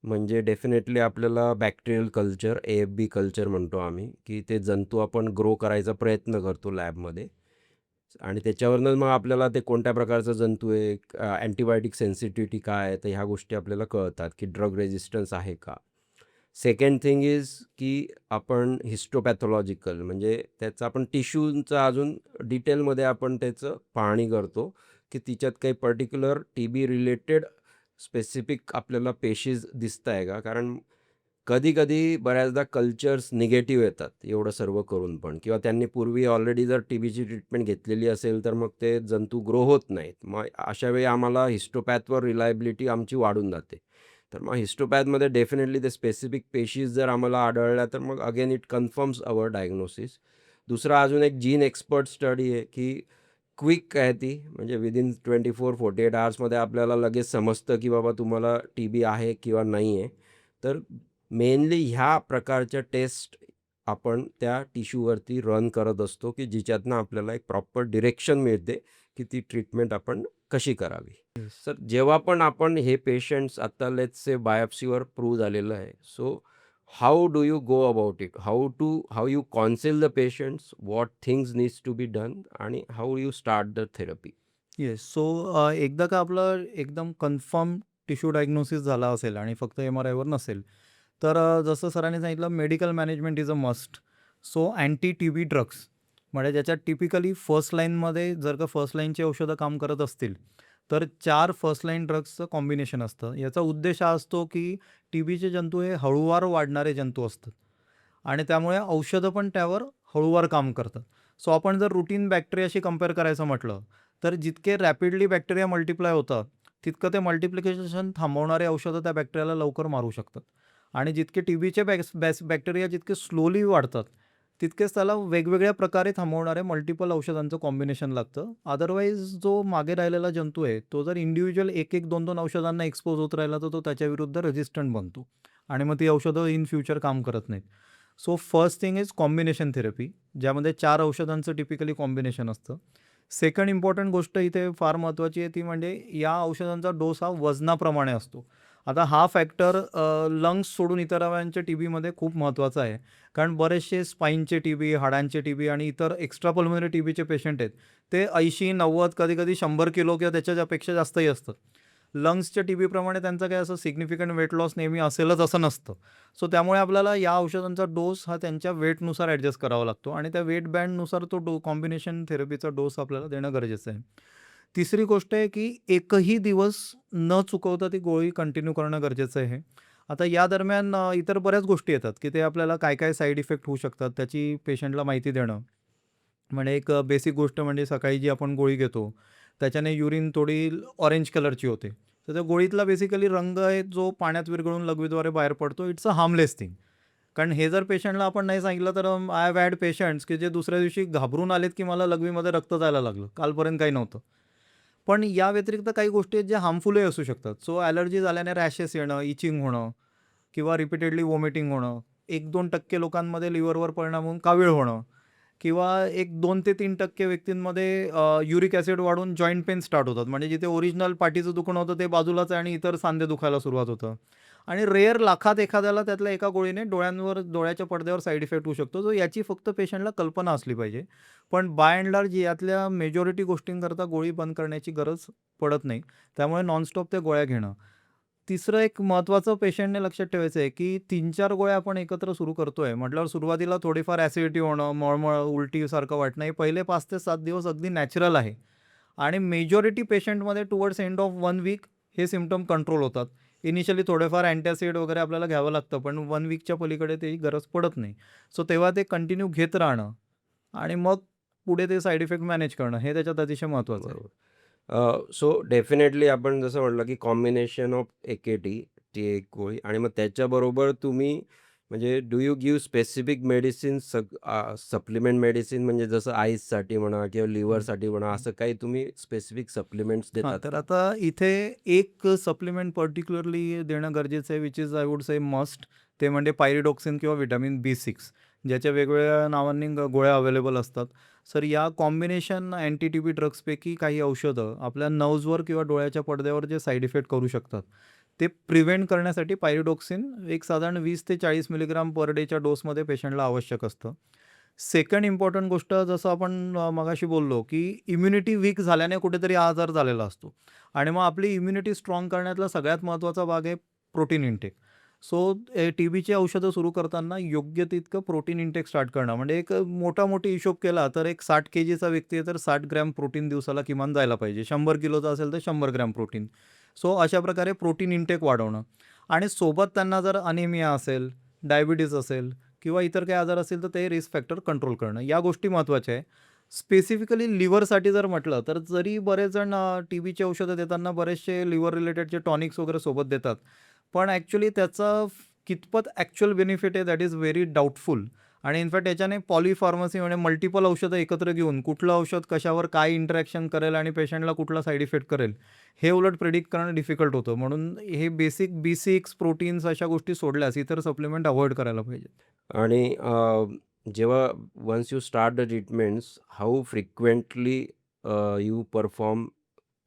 म्हणजे डेफिनेटली आपल्याला बॅक्टेरियल कल्चर, AFB कल्चर म्हणतो आम्ही, की ते जंतू आपण ग्रो करायचा प्रयत्न करतो लॅबमध्ये आणि त्याच्यावरनं मग आपल्याला ते कोणत्या प्रकारचा जंतू आहे, अँटिबायोटिक सेन्सिटिव्हिटी काय आहे, तर ह्या गोष्टी आपल्याला कळतात, की ड्रग रेझिस्टन्स आहे का. सेकंड थिंग इज की आपण हिस्टोपॅथॉलॉजिकल म्हणजे त्याचं आपण टिश्यूचं अजून डिटेलमध्ये आपण त्याचं पाहणी करतो, की तिच्यात काही पर्टिक्युलर TB रिलेटेड स्पेसिफिक आपल्याला पेशीज दिसत आहे का. कारण कधी बऱ्याचदा कल्चर्स निगेटिव्ह येतात एवढं सर्व करून पण, किंवा त्यांनी पूर्वी ऑलरेडी जर TBची ट्रीटमेंट घेतलेली असेल तर मग ते जंतू ग्रो होत नाहीत. मग अशा वेळी आम्हाला हिस्टोपॅथवर रिलायबिलिटी आमची वाढून जाते. तर मग हिस्टोपॅथमध्ये डेफिनेटली ते स्पेसिफिक पेशीज जर आम्हाला आढळल्या तर मग again it confirms our diagnosis. दुसरा अजून एक जीन एक्सपर्ट स्टडी आहे, की क्विक आहे ती, म्हणजे विदिन 24-48 आवर्समध्ये आपल्याला लगेच समजतं, की बाबा तुम्हाला TB आहे किंवा नाही आहे. तर मेनली ह्या प्रकारच्या टेस्ट आपण त्या टिश्यूवरती रन करत असतो, की जिच्यातनं आपल्याला एक प्रॉपर डिरेक्शन मिळते, की ती ट्रीटमेंट आपण कशी करावी. येस. सर जेव्हा पण आपण हे पेशंट्स आता लेट्स से बायोप्सीवर प्रूव्ह झालेलं आहे, so how do you go about it? How you counsel the patients? What things needs to be done? आणि how you start the therapy? Yes. So एकदा का आपलं एकदम कन्फर्म टिश्यू डायग्नोसिस झाला असेल आणि फक्त MRIवर नसेल, तर जसं सरांनी सांगितलं medical management is a must. So anti TB drugs म्हणजे ज्याच्यात टिपिकली फर्स्ट लाईनमध्ये जर का फर्स्ट लाईनची औषधं काम करत असतील, तर 4 फर्स्ट लाईन ड्रग्सचं कॉम्बिनेशन असतं. याचा उद्देश हा असतो, की TBचे जंतू हे हळूवार वाढणारे जंतू असतात आणि त्यामुळे औषधं पण त्यावर हळूवार काम करतात. सो आपण जर रूटीन बॅक्टेरियाशी कंपेअर करायचं म्हटलं, तर जितके रॅपिडली बॅक्टेरिया मल्टिप्लाय होतात, तितकं ते मल्टिप्लिकेशन थांबवणारे औषधं त्या बॅक्टेरियाला लवकर मारू शकतात. आणि जितके टीबीचे बॅक्टेरिया जितके स्लोली वाढतात, तितकेच त्याला वेगवेगळ्या प्रकारे थांबवणारे मल्टिपल औषधांचं कॉम्बिनेशन लागतं. अदरवाईज जो मागे राहिलेला जंतू आहे, तो जर इंडिव्हिज्युअल 1-1, 2-2 औषधांना एक्सपोज होत राहिला, तर तो त्याच्याविरुद्ध रेझिस्टंट बनतो आणि मग ती औषधं इन फ्युचर काम करत नाहीत. So first thing is combination therapy, ज्यामध्ये 4 औषधांचं टिपिकली कॉम्बिनेशन असतं. सेकंड इम्पॉर्टंट गोष्ट इथे फार महत्त्वाची आहे, ती म्हणजे या औषधांचा डोस हा वजनाप्रमाणे असतो. आता हा फॅक्टर लंग्स सोडून इतर अवयवांच्या टीबीमध्ये खूप महत्त्वाचा आहे. कारण बरेचसे स्पाईनचे टीबी, हाडांचे टीबी आणि इतर एक्स्ट्रा पल्मोनरी टीबीचे पेशंट आहेत. ते 80, 90, कधी-कधी 100 किलो किंवा त्याच्यापेक्षा जास्तही असतात. लंग्सच्या टीबीप्रमाणे त्यांचं काही असं सिग्निफिकंट वेट लॉस नेहमी असेलच असं नसतं. सो त्यामुळे आपल्याला या औषधांचा डोस हा त्यांच्या वेटनुसार ॲडजस्ट करावा लागतो आणि त्या वेट बँडनुसार तो कॉम्बिनेशन थेरपीचा डोस आपल्याला देणं गरजेचं आहे. तिसरी गोष्ट आहे की एकही दिवस न चुकवता ती गोळी कंटिन्यू करणं गरजेचं आहे. आता या दरम्यान इतर बऱ्याच गोष्टी येतात की ते आपल्याला काय-काय साईड इफेक्ट होऊ शकतात त्याची पेशंटला माहिती देणं. म्हणजे एक बेसिक गोष्ट म्हणजे सकाळी जी आपण गोळी घेतो, त्याच्याने युरिन थोडी ऑरेंज कलरची होते. तर त्या गोळीतला बेसिकली रंग आहे जो पाण्यात विरघळून लघवीद्वारे बाहेर पडतो. It's a harmless thing. कारण हे जर पेशंटला आपण नाही सांगितलं तर आय हॅव हॅड पेशंट्स की जे दुसऱ्या दिवशी घाबरून आलेत की मला लघवीमध्ये रक्त जायला लागलं. कालपर्यंत काही नव्हतं. पण या व्यतिरिक्त काही गोष्टी आहेत ज्या हार्मफुलही असू शकतात. सो ॲलर्जी झाल्याने रॅशेस येणं, इचिंग होणं किंवा रिपीटेडली व्हॉमिटिंग होणं, 1-2% लोकांमध्ये लिव्हरवर परिणाम होऊन कावीळ होणं किंवा एक 2 ते 3% व्यक्तींमध्ये युरिक ॲसिड वाढून जॉइंट पेन स्टार्ट होतात. म्हणजे जिथे ओरिजिनल पाठीचं दुखणं होतं ते बाजूलाच आहे आणि इतर सांधे दुखायला सुरुवात होतं. आणि रेअर लाखात एखाद्याला त्यातल्या एका गोळीने डोळ्याच्या पडद्यावर साईड इफेक्ट होऊ शकतो. सो याची फक्त पेशंटला कल्पना असली पाहिजे. पण बाय एंड लार्ज यातल्या मेजॉरिटी गोष्टींकरता गोळी बंद करण्याची गरज पडत नाही. त्यामुळे नॉनस्टॉप त्या गोळ्या घेणं. तिसरं एक महत्त्वाचं पेशंटने लक्षात ठेवायचं आहे, की 3-4 गोळ्या आपण एकत्र सुरू करतोय म्हटल्यावर सुरुवातीला थोडीफार ॲसिडिटी होणं, मळमळ, उलटीसारखं वाटणं हे पहिले 5 ते 7 दिवस अगदी नॅचरल आहे. आणि मेजॉरिटी पेशंटमध्ये टुवर्ड्स एंड ऑफ 1 वीक हे सिम्प्टम कंट्रोल होतात. इनिशियली थोडेफार अँटासिड वगैरे आपल्याला घ्यावं लागतं, पण 1 वीकच्या पलीकडे त्याची गरज पडत नाही. सो तेव्हा ते कंटिन्यू घेत राहणं आणि मग पुढे ते साइड इफेक्ट मॅनेज करणं हे त्याच्यात अतिशय महत्त्वाचं आहे. बरोबर. सो डेफिनेटली आपण जसं म्हटलं, की कॉम्बिनेशन ऑफ ए-के-टी ती एक गोळी आणि मग त्याच्याबरोबर तुम्ही म्हणजे do you give specific medicine supplement medicine म्हणजे जसं आईजसाठी म्हणा किंवा हं, लिव्हरसाठी म्हणा, हं. असं काही तुम्ही स्पेसिफिक सप्लिमेंट्स हां, देतात तर का? आता इथे एक सप्लिमेंट पर्टिक्युलरली देणं गरजेचं आहे, which is I would say must. ते म्हणजे पायरिडॉक्सिन किंवा व्हिटॅमिन B6 ज्याच्या वेगवेगळ्या नावांनी गोळ्या अवेलेबल असतात. सर या कॉम्बिनेशन अँटी टीबी ड्रग्सपैकी काही औषधं आपल्या नर्व्हजवर किंवा डोळ्याच्या पडद्यावर जे साईड इफेक्ट करू शकतात, ते प्रिव्हेंट करण्यासाठी पायरिडॉक्सिन एक साधारण 20 ते 40 मिलीग्राम पर डेच्या डोसमध्ये पेशंटला आवश्यक असतं. सेकंड इम्पॉर्टंट गोष्ट जसं आपण मगाशी बोललो, की इम्युनिटी वीक झाल्याने कुठेतरी हा आजार झालेला असतो आणि मग आपली इम्युनिटी स्ट्राँग करण्यातला सगळ्यात महत्त्वाचा भाग आहे प्रोटीन इंटेक. सो टीबीची औषधं सुरू करताना योग्य तितकं प्रोटीन इंटेक स्टार्ट करणं. म्हणजे एक मोठा-मोठी हिशोब केला तर एक 60 केजीचा व्यक्ती आहे तर 60 ग्रॅम प्रोटीन दिवसाला किमान जायला पाहिजे. 100 किलोचा असेल तर 100 ग्रॅम प्रोटीन. सो अशा प्रकारे प्रोटीन इंटेक वाढवणं आणि सोबत त्यांना जर अनिमिया असेल, डायबिटीज असेल किंवा इतर काही आजार असतील तर ते रिस्क फॅक्टर कंट्रोल करणं. या गोष्टी महत्त्वाच्या आहे. स्पेसिफिकली लिव्हरसाठी जर म्हटलं तर जरी बरेच जण टीबीची औषधं देताना बरेचसे लिव्हर रिलेटेडचे टॉनिक्स वगैरे सोबत देतात. पण ॲक्चुअली त्याचा कितपत ॲक्चुअल बेनिफिट आहे दॅट इज व्हेरी डाउटफुल आणि इनफॅक्ट याच्याने पॉलिफार्मसी म्हणजे मल्टिपल औषधं एकत्र घेऊन कुठलं औषध कशावर काय इंटरॅक्शन करेल आणि पेशंटला कुठला साईड इफेक्ट करेल, हे उलट प्रिडिक्ट करणं डिफिकल्ट होतं. म्हणून हे बेसिक B6 प्रोटीन्स अशा गोष्टी सोडल्यास इतर सप्लिमेंट अव्हॉइड करायला पाहिजेत. आणि जेव्हा once you start the treatments, how frequently you perform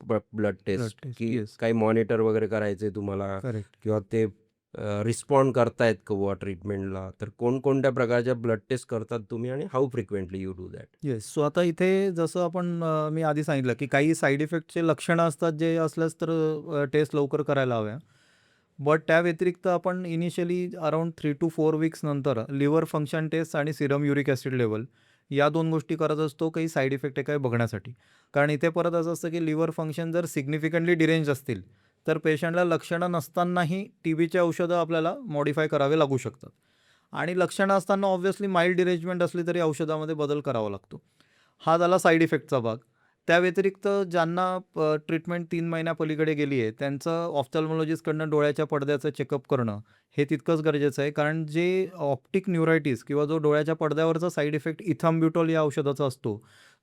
blood blood test, test. की येस. काही मॉनिटर वगैरे करायचं आहे तुम्हाला करेक्ट. किंवा ते रिस्पॉन्ड करतायत का बुवा ट्रीटमेंटला? तर कोणकोणत्या प्रकारच्या ब्लड टेस्ट करतात तुम्ही आणि how frequently you do that? Yes. So आता इथे जसं आपण मी आधी सांगितलं, की काही साइड इफेक्टचे लक्षणं असतात जे असल्यास तर टेस्ट लवकर करायला हव्या. बट त्या व्यतिरिक्त आपण इनिशियली अराउंड 3 to 4 वीक्स नंतर लिव्हर फंक्शन टेस्ट आणि सीरम युरिक ॲसिड लेव्हल या 2 गोष्टी करत असतो काही साइड इफेक्ट आहे काय बघण्यासाठी. कारण इथे परत असं असतं, की लिव्हर फंक्शन जर सिग्निफिकंटली डिरेंज असतील, तर पेशंटला लक्षणं नसतानाही टीबीची औषधं आपल्याला मॉडिफाय करावे लागू शकतात. आणि लक्षणं असताना ऑब्व्हियसली माईल्ड डिरेंजमेंट असली तरी औषधामध्ये बदल करावा लागतो. हा झाला साइड इफेक्टचा भाग. त्या व्यतिरिक्त ज्यांना ट्रीटमेंट 3 महिन्यापलीकडे गेली आहे, त्यांचं ऑफ्थॅल्मॉलॉजिस्टकडनं डोळ्याच्या पडद्याचं चेकअप करणं हे तितकंच गरजेचं आहे. कारण जे ऑप्टिक न्यूरायटिस किंवा जो डोळ्याच्या पडद्यावरचा साईड इफेक्ट इथाम्ब्युटॉल या औषधाचा असतो,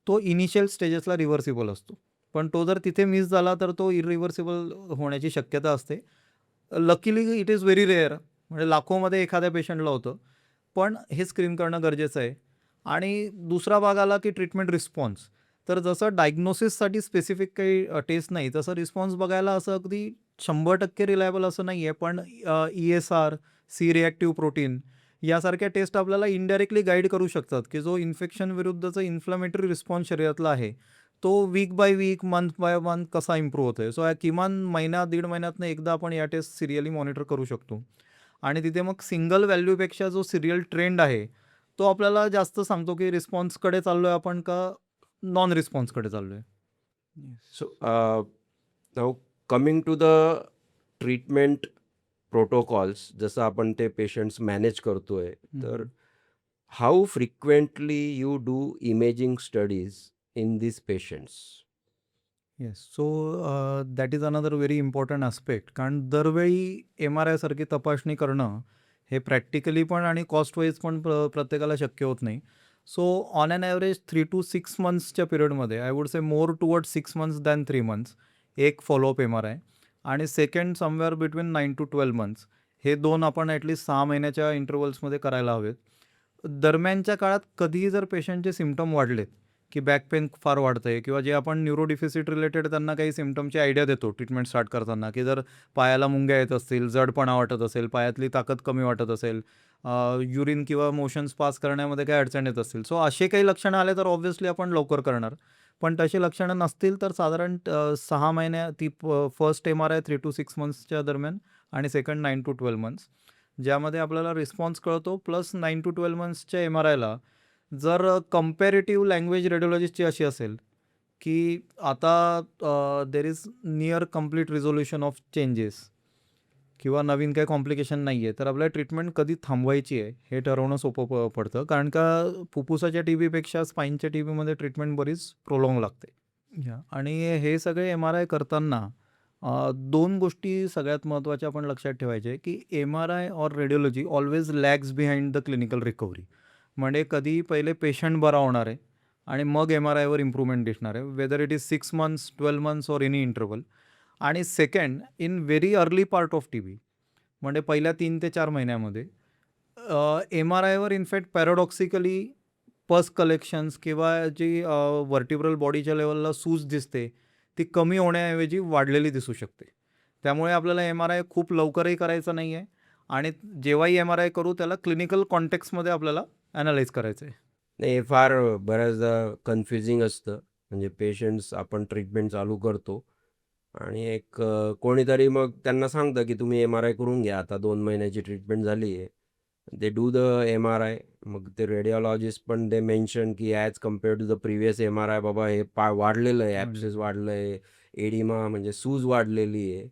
तो इनिशियल स्टेजेसला रिव्हर्सिबल असतो. पण तो जर तिथे मिस झाला तर तो इरिव्हर्सिबल होण्याची शक्यता असते. Luckily it is very rare, म्हणजे लाखोमध्ये एखाद्या पेशंटला होतं. पण हे स्क्रीन करणं गरजेचं आहे. आणि दुसरा भाग आला की ट्रीटमेंट रिस्पॉन्स. तर जसं डायग्नोसिससाठी स्पेसिफिक काही टेस्ट नाही, तसं रिस्पॉन्स बघायला असं अगदी 100% रिलायबल असं नाही आहे. पण ESR, सी रिॲक्टिव्ह प्रोटीन यासारख्या टेस्ट आपल्याला इनडायरेक्टली गाईड करू शकतात, की जो इन्फेक्शन विरुद्धचा इन्फ्लमेटरी रिस्पॉन्स शरीरातला आहे, तो week by week, month by month कसा इम्प्रूव्ह होतोय. सो किमान महिना, दीड महिन्यातनं एकदा आपण या टेस्ट सिरियली मॉनिटर करू शकतो. आणि तिथे मग सिंगल व्हॅल्यूपेक्षा जो सिरियल ट्रेंड आहे, तो आपल्याला जास्त सांगतो, की रिस्पॉन्सकडे चाललोय आपण का नॉन रिस्पॉन्सकडे चाललोय. Yes. So now coming to the treatment protocols, जसं आपण ते पेशंट्स मॅनेज करतोय, तर how frequently you do imaging studies in these patients? Yes. So that is another very important aspect. कारण दरवेळी MRI सारखी तपासणी करणं हे प्रॅक्टिकली पण आणि कॉस्ट वाईज पण प्रत्येकाला शक्य होत नाही. So on an average 3 to 6 मंथ्सच्या पिरियडमध्ये I would say more towards 6 months than 3 months एक फॉलोअप MRI आणि second somewhere between 9 to 12 months हे दोन आपण ॲटलीस्ट 6 महिन्याच्या इंटरवल्समध्ये करायला हवेत. दरम्यानच्या काळात कधीही जर पेशंटचे सिम्पटम वाढलेत, की बॅक पेन फार वाढतंय किंवा जे आपण न्यूरो डिफिसिट रिलेटेड त्यांना काही सिम्पटमची आयडिया देतो ट्रीटमेंट स्टार्ट करताना, की जर पायाला मुंग्या येत असतील, जडपणा वाटत असेल, पायातली ताकद कमी वाटत असेल, युरिन किंवा मोशन्स पास करण्यामध्ये काही अडचण येत असतील. सो असे काही लक्षणं आले तर ऑब्व्हियसली आपण लवकर करणार. पण तशी लक्षणं नसतील तर साधारण 6 महिन्या ती फर्स्ट MRI 3 to 6 मंथ्सच्या दरम्यान आणि सेकंड 9 to 12 मंथ्स, ज्यामध्ये आपल्याला रिस्पॉन्स कळतो. प्लस 9 to 12 मंथ्सच्या MRIला जर कंपॅरेटिव्ह लँग्वेज रेडिओलॉजिस्टची अशी असेल, की आता there is near complete resolution of changes किंवा नवीन काही कॉम्प्लिकेशन नाही आहे, तर आपल्याला ट्रीटमेंट कधी थांबवायची आहे हे ठरवणं सोपं पडतं. कारण का फुफ्फुसाच्या TBपेक्षा स्पाईनच्या TBमध्ये ट्रीटमेंट बरीच प्रोलॉंग लागते. आणि हे सगळे MRI करताना 2 गोष्टी सगळ्यात महत्त्वाच्या आपण लक्षात ठेवायच्या आहे, की MRI or radiology always lags behind the clinical recovery. म्हणजे कधी पहिले पेशंट बरा होणार आहे आणि मग MRIवर इम्प्रूव्हमेंट दिसणार आहे, whether it is 6 months, 12 months or any interval. आणि second, in very early part of TB म्हणजे पहिल्या 3 ते 4 महिन्यामध्ये MRIवर इनफॅक्ट पॅराडॉक्सिकली पस कलेक्शन्स किंवा जी व्हर्टिब्रल बॉडीच्या लेवलला सूज दिसते, ती कमी होण्याऐवजी वाढलेली दिसू शकते. त्यामुळे आपल्याला MRI खूप लवकरही करायचा नाही आहे आणि जेव्हाही MRI करू त्याला क्लिनिकल कॉन्टेक्स्टमध्ये आपल्याला ॲनालाइज करायचं आहे. नाही, हे फार बऱ्याचदा कन्फ्युजिंग असतं. म्हणजे पेशंट्स आपण ट्रीटमेंट चालू करतो आणि एक कोणीतरी मग त्यांना सांगतं की तुम्ही MRI करून घ्या, आता 2 महिन्याची ट्रीटमेंट झाली आहे. They do the MRI. मग ते रेडिओलॉजिस्ट पण दे मेन्शन की as compare to the previous MRI, बाबा हे वाढलेलं आहे, ॲप्सेस वाढलं आहे, एडिमा म्हणजे सूज वाढलेली आहे.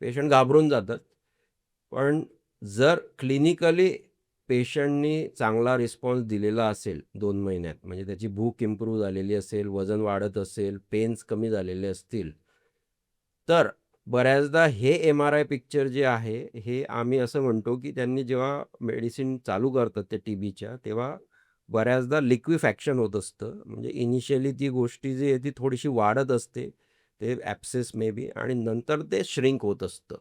पेशंट घाबरून जातात. पण जर क्लिनिकली पेशंटनी चांगला रिस्पॉन्स दिलेला असेल 2 महिन्यात, म्हणजे त्याची भूक इम्प्रूव्ह झालेली असेल, वजन वाढत असेल, पेन्स कमी झालेले असतील, तर बऱ्याचदा हे MRI पिक्चर जे आहे, हे आम्ही असं म्हणतो की त्यांनी जेव्हा मेडिसिन चालू करतात त्या TBच्या, तेव्हा बऱ्याचदा लिक्विफॅक्शन होत असतं. म्हणजे इनिशियली ती गोष्टी जी आहे ती थोडीशी वाढत असते, ते ॲप्सेस मे बी, आणि नंतर ते श्रिंक होत असतं.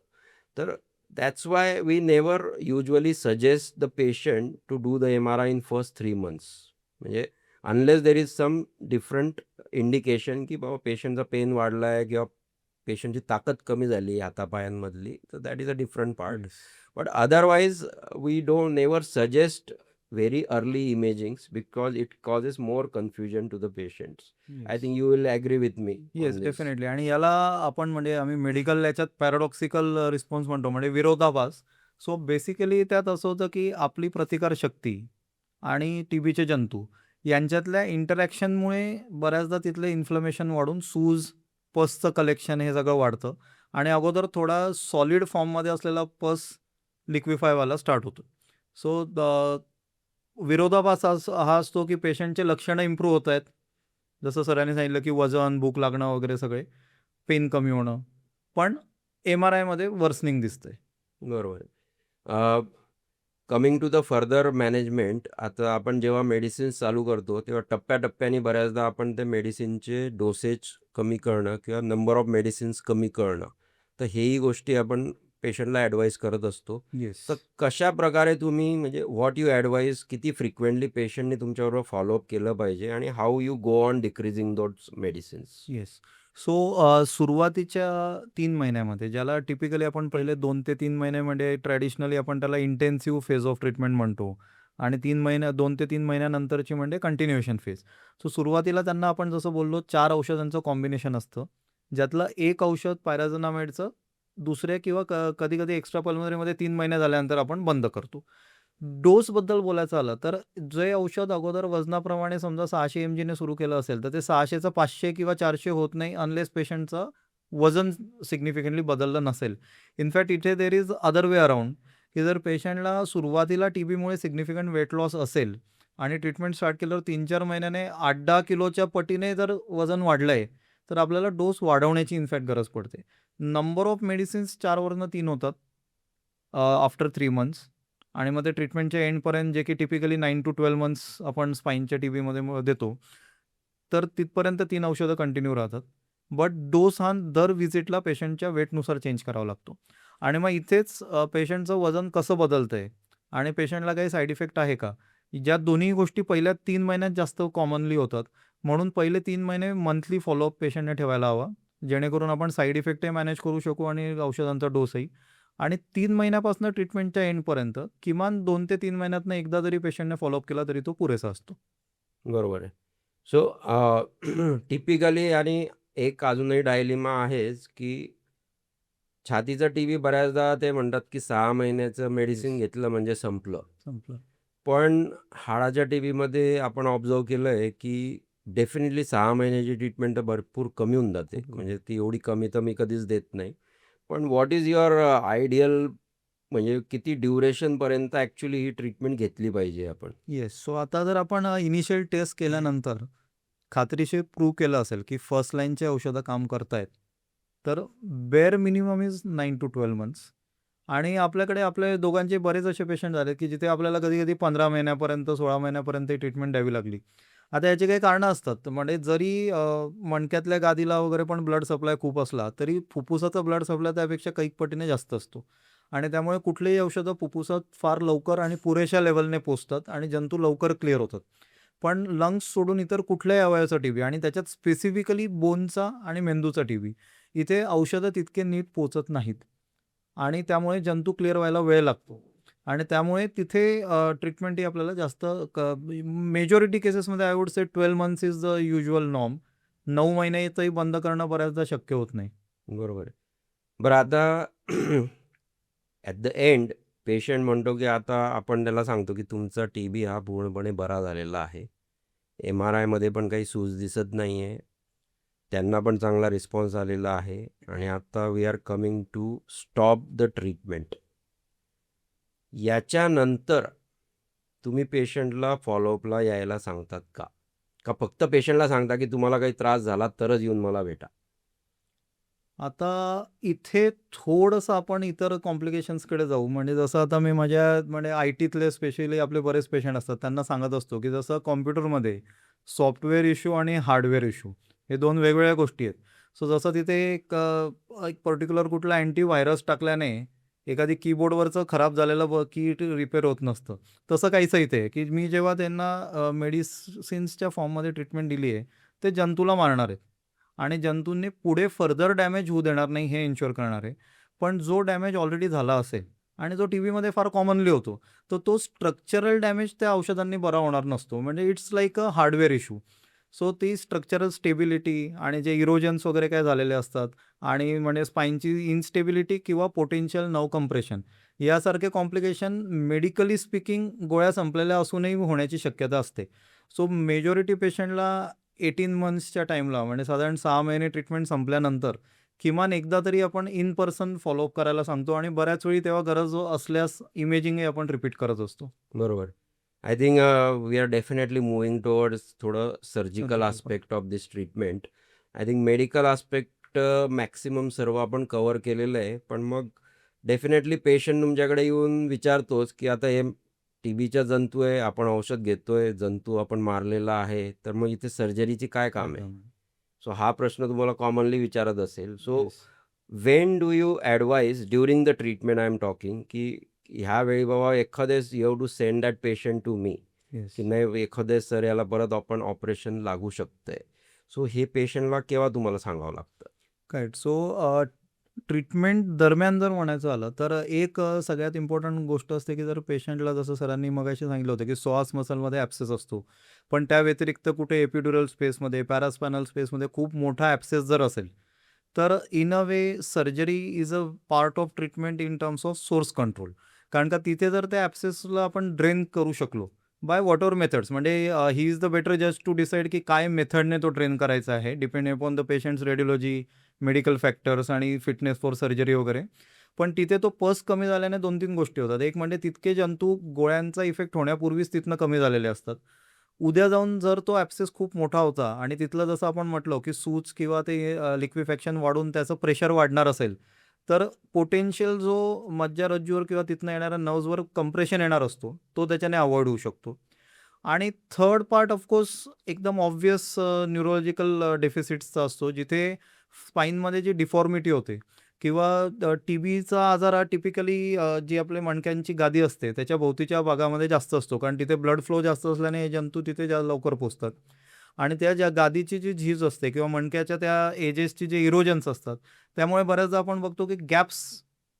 तर that's why we never usually suggest the patient to do the MRI in first 3 months. म्हणजे unless there is some different indication की बाबा पेशंटचा पेन वाढला आहे किंवा पेशंटची ताकद कमी झाली आहे हातापायांमधली, तर that is a different part. But otherwise we don't never suggest very early imagings because it causes more confusion to the patients. I think you will agree with me yes, on this. Definitely. आणि याला आपण म्हणजे आम्ही medical याच्यात पॅराडॉक्सिकल response म्हणतो, म्हणजे विरोधाभास. So basically त्यात असं होतं, की आपली प्रतिकारशक्ती आणि TBचे जंतू यांच्यातल्या इंटरॅक्शनमुळे बऱ्याचदा तिथलं इन्फ्लमेशन वाढून सूज, पसचं कलेक्शन हे सगळं वाढतं आणि अगोदर थोडा सॉलिड फॉर्ममध्ये असलेला पस लिक्विफाय व्हायला स्टार्ट होतो. सो विरोधाभास हा असतो, की पेशंटचे लक्षणं इम्प्रूव्ह होत आहेत, जसं सरांनी सांगितलं की वजन, भूक लागणं वगैरे सगळे, पेन कमी होणं. पण MRIमध्ये वर्सनिंग दिसतंय. बरोबर आहे. Coming to the further management, आता आपण जेव्हा मेडिसिन्स चालू करतो तेव्हा टप्प्याटप्प्याने बऱ्याचदा आपण ते मेडिसिनचे डोसेज कमी करणं किंवा नंबर ऑफ मेडिसिन्स कमी करणं, तर हेही गोष्टी आपण पेशंटला ॲडवाईज करत असतो. येस. तर कशा प्रकारे तुम्ही म्हणजे व्हॉट यू ॲडवाईज, किती फ्रिक्वेंटली पेशंटने तुमच्याबरोबर फॉलोअप केलं पाहिजे आणि how you go on decreasing those medicines? Yes. So सुरुवातीच्या 3 महिन्यामध्ये ज्याला टिपिकली आपण पहिले 2 ते 3 महिन्यामध्ये ट्रॅडिशनली आपण त्याला इंटेन्सिव्ह फेज ऑफ ट्रीटमेंट म्हणतो आणि 2 ते 3 महिन्यानंतरची म्हणजे कंटिन्युएशन फेज. सो सुरुवातीला त्यांना आपण जसं बोललो 4 औषधांचं कॉम्बिनेशन असतं. ज्यातलं एक औषध पायराझोनामाइडचं दुसऱ्या किंवा कधी-कधी एक्स्ट्रा पल्मोनरीमध्ये 3 महिने झाल्यानंतर आपण बंद करतो. डोसबद्दल बोलायचं झालं तर जे औषध अगोदर वजनाप्रमाणे समजा 600 mgने सुरू केलं असेल, तर ते 600चं 500 किंवा 400 होत नाही अनलेस पेशंटचं वजन सिग्निफिकंटली बदललं नसेल. इनफॅक्ट इथे there is other way around, की जर पेशंटला सुरुवातीला टीबीमुळे सिग्निफिकंट वेट लॉस असेल आणि ट्रीटमेंट स्टार्ट केल्यावर 3-4 महिन्याने 8-10 किलोच्या पटीने जर वजन वाढलंय, तर आपल्याला डोस वाढवण्याची इनफॅक्ट गरज पडते. नंबर ऑफ मेडिसिन्स 4 वरनं 3 होतात आफ्टर 3 मंथ्स आणि मग ते ट्रीटमेंटच्या एंडपर्यंत जे की टिपिकली 9 to 12 मंथ्स आपण स्पाईनच्या टीबीमध्ये देतो. तर तिथपर्यंत 3 औषधं कंटिन्यू राहतात. बट डोस हा दर व्हिजिटला पेशंटच्या वेटनुसार चेंज करावा लागतो. आणि मग इथेच पेशंटचं वजन कसं बदलतंय आणि पेशंटला काही साईड इफेक्ट आहे का? ज्या दोन्ही गोष्टी पहिल्या 3 महिन्यात जास्त कॉमनली होतात. म्हणून पहिले 3 महिने मंथली फॉलोअप पेशंटने ठेवायला हवा. जेणेकरून आपण साईड इफेक्टही मॅनेज करू शकू आणि औषधांचा डोसही. आणि 3 महिन्यापासून ट्रीटमेंटच्या एंडपर्यंत किमान 2 ते 3 महिन्यातनं एकदा जरी पेशंटने फॉलोअप केला तरी तो पुरेसा असतो. बरोबर आहे. सो टिपिकली आणि एक अजूनही डायलेमा आहेच, की छातीचा टीबी बऱ्याचदा ते म्हणतात, की 6 महिन्याचं मेडिसिन येस. घेतलं म्हणजे संपलं. संपलं. पण हाडाच्या टीबीमध्ये आपण ऑब्झर्व्ह केलंय, की डेफिनेटली 6 महिन्याची ट्रीटमेंट तर भरपूर कमी होऊन जाते. खूप कमी. म्हणजे ती एवढी कमी तर मी कधीच देत नाही. पण व्हॉट इज युअर आयडियल, म्हणजे किती ड्युरेशनपर्यंत ॲक्चुअली ही ट्रीटमेंट घेतली पाहिजे आपण? येस. सो आता जर आपण इनिशियल टेस्ट केल्यानंतर खात्रीशीर प्रूव्ह केलं असेल, की फर्स्ट लाईनचे औषधं काम करतायत, तर bare minimum is 9 to 12 months. आणि आपल्याकडे आपले दोघांचे बरेच असे पेशंट झाले, की जिथे आपल्याला कधी-कधी 15 महिन्यापर्यंत, 16 महिन्यापर्यंत ट्रीटमेंट द्यावी लागली. आता याची काही कारणं असतात. म्हणजे जरी मणक्यातल्या गादीला वगैरे पण ब्लड सप्लाय खूप असला, तरी फुफ्फुसाचा ब्लड सप्लाय त्यापेक्षा कैक पटीने जास्त असतो. आणि त्यामुळे कुठलीही औषधं फुफ्फुसात फार लवकर आणि पुरेशा लेव्हलने पोहोचतात आणि जंतू लवकर क्लिअर होतात. पण लंग्स सोडून इतर कुठल्याही अवयवाचा टीबी आणि त्याच्यात स्पेसिफिकली बोनचा आणि मेंदूचा टीबी, इथे औषधं तितके नीट पोहोचत नाहीत. आणि त्यामुळे जंतू क्लिअर व्हायला वेळ लागतो. आणि त्यामुळे तिथे ट्रीटमेंट ही आपल्याला जास्त मेजॉरिटी केसेसमध्ये I would say 12 months is the usual norm. 9 महिन्यातही बंद करणं बऱ्याचदा शक्य होत नाही. बरोबर आहे. बरं आता ॲट द एंड पेशंट म्हणतो, की आता आपण त्याला सांगतो, की तुमचा टीबी हा पूर्णपणे बरा झालेला आहे. MRIमध्ये पण काही सूज दिसत नाही आहे. त्यांना पण चांगला रिस्पॉन्स आलेला आहे आणि आता we are coming to stop the treatment. याच्यानंतर तुम्ही पेशंटला फॉलोअपला यायला सांगतात का? का फक्त पेशंटला सांगता, की तुम्हाला काही त्रास झाला तरच येऊन मला भेटा? आता इथे थोडंसं आपण इतर कॉम्प्लिकेशन्सकडे जाऊ. म्हणजे जसं आता मी माझ्या म्हणजे आय-टीतले स्पेशली आपले बरेच पेशंट असतात. त्यांना सांगत असतो, की जसं कॉम्प्युटरमध्ये सॉफ्टवेअर इश्यू आणि हार्डवेअर इश्यू हे 2 वेगवेगळ्या गोष्टी आहेत. सो जसं तिथे एक पर्टिक्युलर कुठला अँटीव्हायरस टाकल्याने एखादी कीबोर्डवरचं खराब झालेलं की रिपेअर होत नसतं. तसं काहीसं इथे आहे, की मी जेव्हा त्यांना मेडिसिन्सच्या फॉर्ममध्ये ट्रीटमेंट दिली आहे, ते जंतूला मारणार आहेत. आणि जंतूंनी पुढे फर्दर डॅमेज होऊ देणार नाही हे इन्शुअर करणार आहे. पण जो डॅमेज ऑलरेडी झाला असेल आणि जो टीबीमध्ये फार कॉमनली होतो, तर तो स्ट्रक्चरल डॅमेज त्या औषधांनी बरा होणार नसतो. म्हणजे it's like a hardware issue. So ती स्ट्रक्चरल स्टेबिलिटी आणि जे इरोजन्स वगैरे काय झालेले असतात आणि म्हणजे स्पाईनची इन्स्टेबिलिटी किंवा पोटेन्शियल नर्व्ह कंप्रेशन यासारखे कॉम्प्लिकेशन मेडिकली स्पीकिंग गोळ्या संपलेल्या असूनही होण्याची शक्यता असते. सो मेजॉरिटी पेशंटला 18 मंथ्सच्या टाईमला म्हणजे साधारण 6 महिने ट्रीटमेंट संपल्यानंतर किमान एकदा तरी आपण इन पर्सन फॉलोअप करायला सांगतो आणि बऱ्याच वेळी तेव्हा गरज असल्यास इमेजिंगही आपण रिपीट करत असतो. बरोबर. I think we are definitely moving towards थोडं surgical surgical aspect of this treatment. I think medical aspect maximum सर्व आपण कव्हर केलेलं आहे. पण मग डेफिनेटली पेशंट तुमच्याकडे येऊन विचारतोच, की आता हे टीबीचा जंतू आहे, आपण औषध घेतोय, जंतू आपण मारलेला आहे, तर मग इथे सर्जरीची काय काय काम आहे? काम सो हा प्रश्न तुम्हाला कॉमनली विचारत असेल. So yes. When do you advise during the treatment I am talking, की ह्यावेळी बाबा एखादेच you have to send that patient to me, yes. की नाही एखादेच सर याला परत आपण ऑपरेशन लागू शकतंय. सो हे पेशंटला केव्हा तुम्हाला सांगावं लागतं? राईट. सो ट्रीटमेंट दरम्यान जर म्हणायचं झालं तर एक सगळ्यात इम्पॉर्टंट गोष्ट असते की जर पेशंटला जसं सरांनी मगाशी सांगितलं होतं की सॉस मसलमध्ये ॲप्सेस असतो. पण त्या व्यतिरिक्त कुठे एपिड्युरल स्पेसमध्ये, पॅरास्पायनल स्पेसमध्ये खूप मोठा ॲप्सेस जर असेल, तर in a way surgery is a part of treatment in terms of source control. कारण का तिथे जर त्या ॲप्सेसला आपण ड्रेन करू शकलो बाय व्हॉटएव्हर मेथड्स, म्हणजे he is the better just to decide की काय मेथडने तो ड्रेन करायचा आहे, depending upon the patients radiology, medical factors आणि फिटनेस फॉर सर्जरी वगैरे. पण तिथे तो पस कमी झाल्याने 2-3 गोष्टी होतात. एक म्हणजे तितके जंतू गोळ्यांचा इफेक्ट होण्यापूर्वीच तिथनं कमी झालेले असतात. उद्या जाऊन जर तो ॲप्सेस खूप मोठा होता आणि तिथलं जसं आपण म्हटलो, की सूज किंवा ते लिक्विफॅक्शन वाढून त्याचं प्रेशर वाढणार असेल, तर पोटेन्शियल जो मज्जारज्जूवर किंवा तिथनं येणाऱ्या नर्व्हजवर कंप्रेशन येणार असतो, तो त्याच्याने अव्हॉइड होऊ शकतो. आणि थर्ड पार्ट ऑफकोर्स एकदम ऑब्व्हियस न्यूरोलॉजिकल डेफिसिट्सचा असतो, जिथे स्पाईनमध्ये जी डिफॉर्मिटी होते किंवा टीबीचा आजार हा टिपिकली जी आपल्या मणक्यांची गादी असते त्याच्या भोवतीच्या भागामध्ये जास्त असतो. कारण तिथे ब्लड फ्लो जास्त असल्याने हे जंतू तिथे लवकर पोचतात. आणि त्या ज्या गादीची जी झीज असते किंवा मणक्याच्या त्या एजेसची जे इरोजन्स असतात, त्यामुळे बऱ्याचदा आपण बघतो की गॅप्स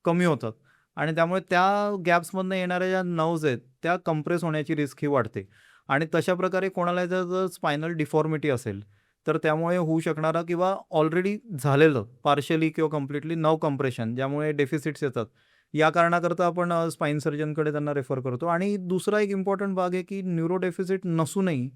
कमी होतात आणि त्यामुळे त्या गॅप्समधनं येणाऱ्या ज्या नर्व्हज आहेत, त्या कंप्रेस होण्याची रिस्क ही वाढते. आणि तशा प्रकारे कोणाला जर जर स्पायनल डिफॉर्मिटी असेल, तर त्यामुळे होऊ शकणारा किंवा ऑलरेडी झालेलं पार्शियली किंवा कंप्लीटली नर्व्ह कंप्रेशन ज्यामुळे डेफिसिट्स येतात. या कारणाकरता आपण स्पाइन सर्जनकडे त्यांना रेफर करतो. आणि दुसरा एक इम्पॉर्टंट भाग आहे की न्यूरो डेफिसिट नसूनही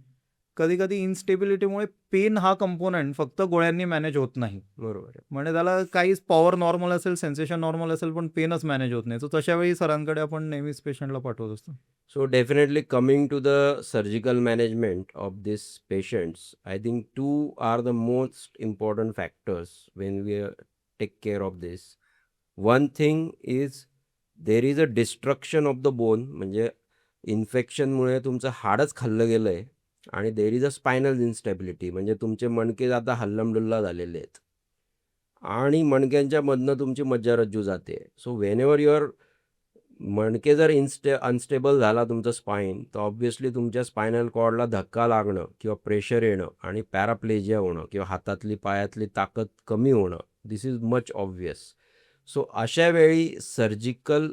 कधी-कधी इन्स्टेबिलिटीमुळे पेन हा कंपोनंट फक्त गोळ्यांनी मॅनेज होत नाही. बरोबर आहे. म्हणजे त्याला काहीच पॉवर नॉर्मल असेल, सेन्सेशन नॉर्मल असेल, पण पेनच मॅनेज होत नाही. तर तशा वेळी सरांकडे आपण नेहमीच पेशंटला पाठवत असतो. So definitely coming to the surgical management of these patients, I think two are the most important factors when we take care of this. One thing is there is a destruction of the bone, म्हणजे इन्फेक्शनमुळे तुमचं हाडच खाल्लं गेलंय आणि देर is a spinal instability, म्हणजे तुमचे मणके आता हल्लमडुल्ला झालेले आहेत आणि मणक्यांच्या मधनं तुमची मज्जारज्जू जाते. सो व्हेनेवर युअर मणके जर अनस्टेबल झाला तुमचं स्पाईन, तर ऑब्व्हियसली तुमच्या स्पायनल कॉर्डला धक्का लागणं किंवा प्रेशर येणं आणि पॅराप्लेजिया होणं किंवा हातातली पायातली ताकद कमी होणं, दिस इज मच ऑब्व्हियस. सो अशा वेळी सर्जिकल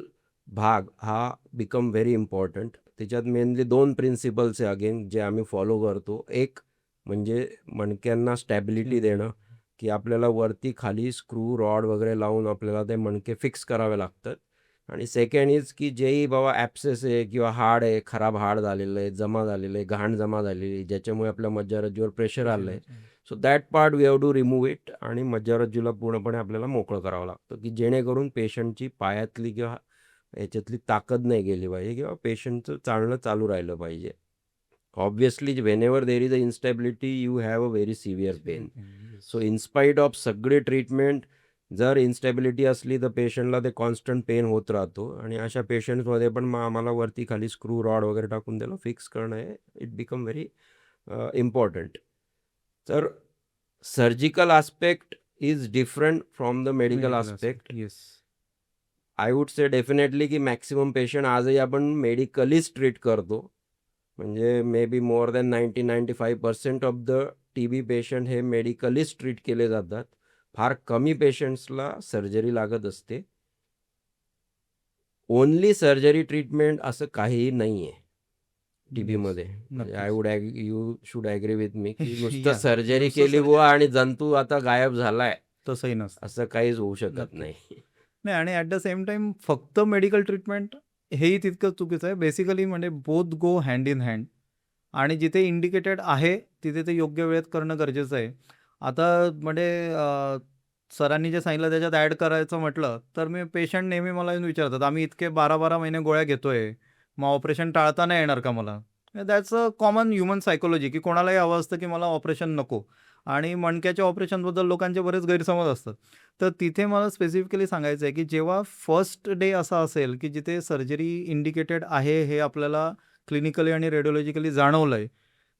भाग हा बिकम व्हेरी इम्पॉर्टंट. त्याच्यात मेनली 2 प्रिन्सिपल्स आहे अगेन जे आम्ही फॉलो करतो. एक म्हणजे मणक्यांना स्टॅबिलिटी देणं, की आपल्याला वरती खाली स्क्रू रॉड वगैरे लावून आपल्याला ते मणके फिक्स करावे लागतात. आणि सेकंड इज की जेही बाबा ॲप्सेस आहे किंवा हाड आहे, खराब हाड झालेलं आहे, जमा झालेलं आहे, घाण जमा झालेली आहे, ज्याच्यामुळे आपल्या मज्जारज्जूवर प्रेशर आलं आहे. So that part we have to remove it आणि मज्जारज्जूला पूर्णपणे आपल्याला मोकळं करावं लागतं, की जेणेकरून पेशंटची पायातली किंवा याच्यातली ताकद नाही गेली पाहिजे किंवा पेशंटचं चालणं चालू राहिलं पाहिजे. Obviously whenever there is a instability you have a very severe pain. So in spite of सगळे ट्रीटमेंट जर इन्स्टॅबिलिटी असली तर पेशंटला ते कॉन्स्टंट पेन होत राहतो आणि अशा पेशंट्समध्ये पण मग आम्हाला वरती खाली स्क्रू रॉड वगैरे टाकून त्याला फिक्स करणं हे इट बिकम व्हेरी इम्पॉर्टंट. तर surgical aspect is different from the medical aspect. Yes. I would say definitely की मॅक्सिमम पेशंट आजही आपण मेडिकलीच ट्रीट करतो. म्हणजे may be more than 90-95% of the TB patient हे मेडिकलीच ट्रीट केले जातात. फार कमी पेशंट्सला सर्जरी लागत असते. ओन्ली सर्जरी ट्रीटमेंट असं काहीही नाही आहे टीबीमध्ये. म्हणजे I would you should agree with me की नुसतं सर्जरी केली बुवा आणि जंतू आता गायब झालाय, तसंही नसतं. असं काहीच होऊ शकत नक्की. नाही. नाही, आणि ॲट द सेम टाईम फक्त मेडिकल ट्रीटमेंट हेही तितकंच चुकीचं आहे. बेसिकली म्हणजे both go hand in hand. आणि जिथे इंडिकेटेड आहे तिथे ते योग्य वेळेत करणं गरजेचं आहे. आता म्हणजे सरांनी जे सांगितलं त्याच्यात ॲड करायचं म्हटलं तर मी पेशंट नेहमी मला येऊन विचारतात, आम्ही इतके 12-12 महिने गोळ्या घेतोय, मग ऑपरेशन टाळता नाही येणार का मला? That's a common human psychology, की कोणालाही हवं असतं की मला ऑपरेशन नको. आणि मणक्याच्या ऑपरेशनबद्दल लोकांचे बरेच गैरसमज असतात. तर तिथे मला स्पेसिफिकली सांगायचं आहे, की जेव्हा फर्स्ट डे असा असेल, की जिथे सर्जरी इंडिकेटेड आहे हे आपल्याला क्लिनिकली आणि रेडिओलॉजिकली जाणवलंय,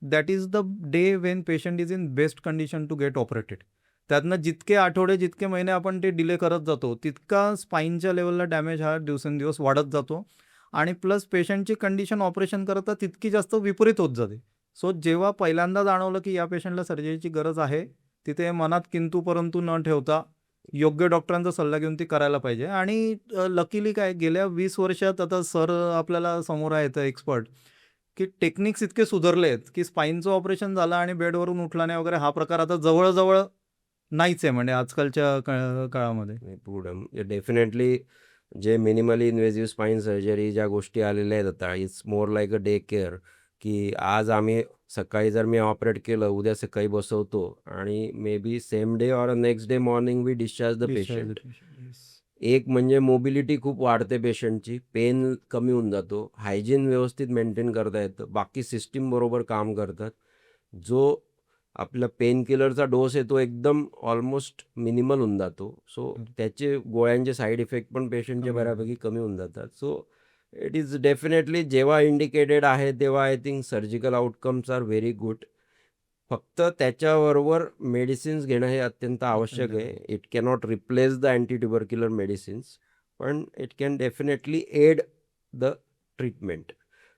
that is the day when patient is in best condition to get operated. त्यातनं जितके आठवडे, जितके महिने आपण ते डिले करत जातो, तितका स्पाईनच्या लेव्हलला डॅमेज हा दिवसेंदिवस वाढत जातो आणि प्लस पेशंटची कंडिशन ऑपरेशन करता तितकी जास्त विपरीत होत जाते. सो जेव्हा पहिल्यांदा जाणवलं, की या पेशंटला सर्जरीची गरज आहे, तिथे मनात किंतु परंतु न ठेवता योग्य डॉक्टरांचा सल्ला घेऊन ती करायला पाहिजे. आणि लकीली काय गेल्या 20 वर्षात आता सर आपल्याला समोर आहेत एक्सपर्ट, की टेक्निक्स इतके सुधारले आहेत, की स्पाईनचं ऑपरेशन झालं आणि बेडवरून उठला नाही वगैरे हा प्रकार आता जवळ नाहीच आहे म्हणजे आजकालच्या काळामध्ये. नाही, पुढं डेफिनेटली जे मिनिमली इन्व्हेसिव्ह स्पाईन सर्जरी ज्या गोष्टी आलेल्या आहेत आता, it's more like a day care, की आज आम्ही सकाळी जर मी ऑपरेट केलं, उद्या सकाळी बसवतो आणि maybe same day or next day morning we discharge the discharge patient. Patient. Yes. एक म्हणजे मोबिलिटी खूप वाढते पेशंटची, पेन कमी होऊन जातो, हायजीन व्यवस्थित मेंटेन करता येतं, बाकी सिस्टीम बरोबर काम करतात. जो आपला पेन किलरचा डोस आहे तो एकदम ऑलमोस्ट मिनिमल होऊन जातो. सो त्याचे गोळ्यांचे साईड इफेक्ट पण पेशंटचे कमी होऊन बऱ्यापैकी कमी होऊन जातात. सो इट इज डेफिनेटली जेव्हा इंडिकेटेड आहे तेव्हा I think surgical outcomes are very good. फक्त त्याच्याबरोबर मेडिसिन्स घेणं हे अत्यंत आवश्यक आहे. It cannot replace the anti tubercular medicines, पण it can definitely aid the treatment.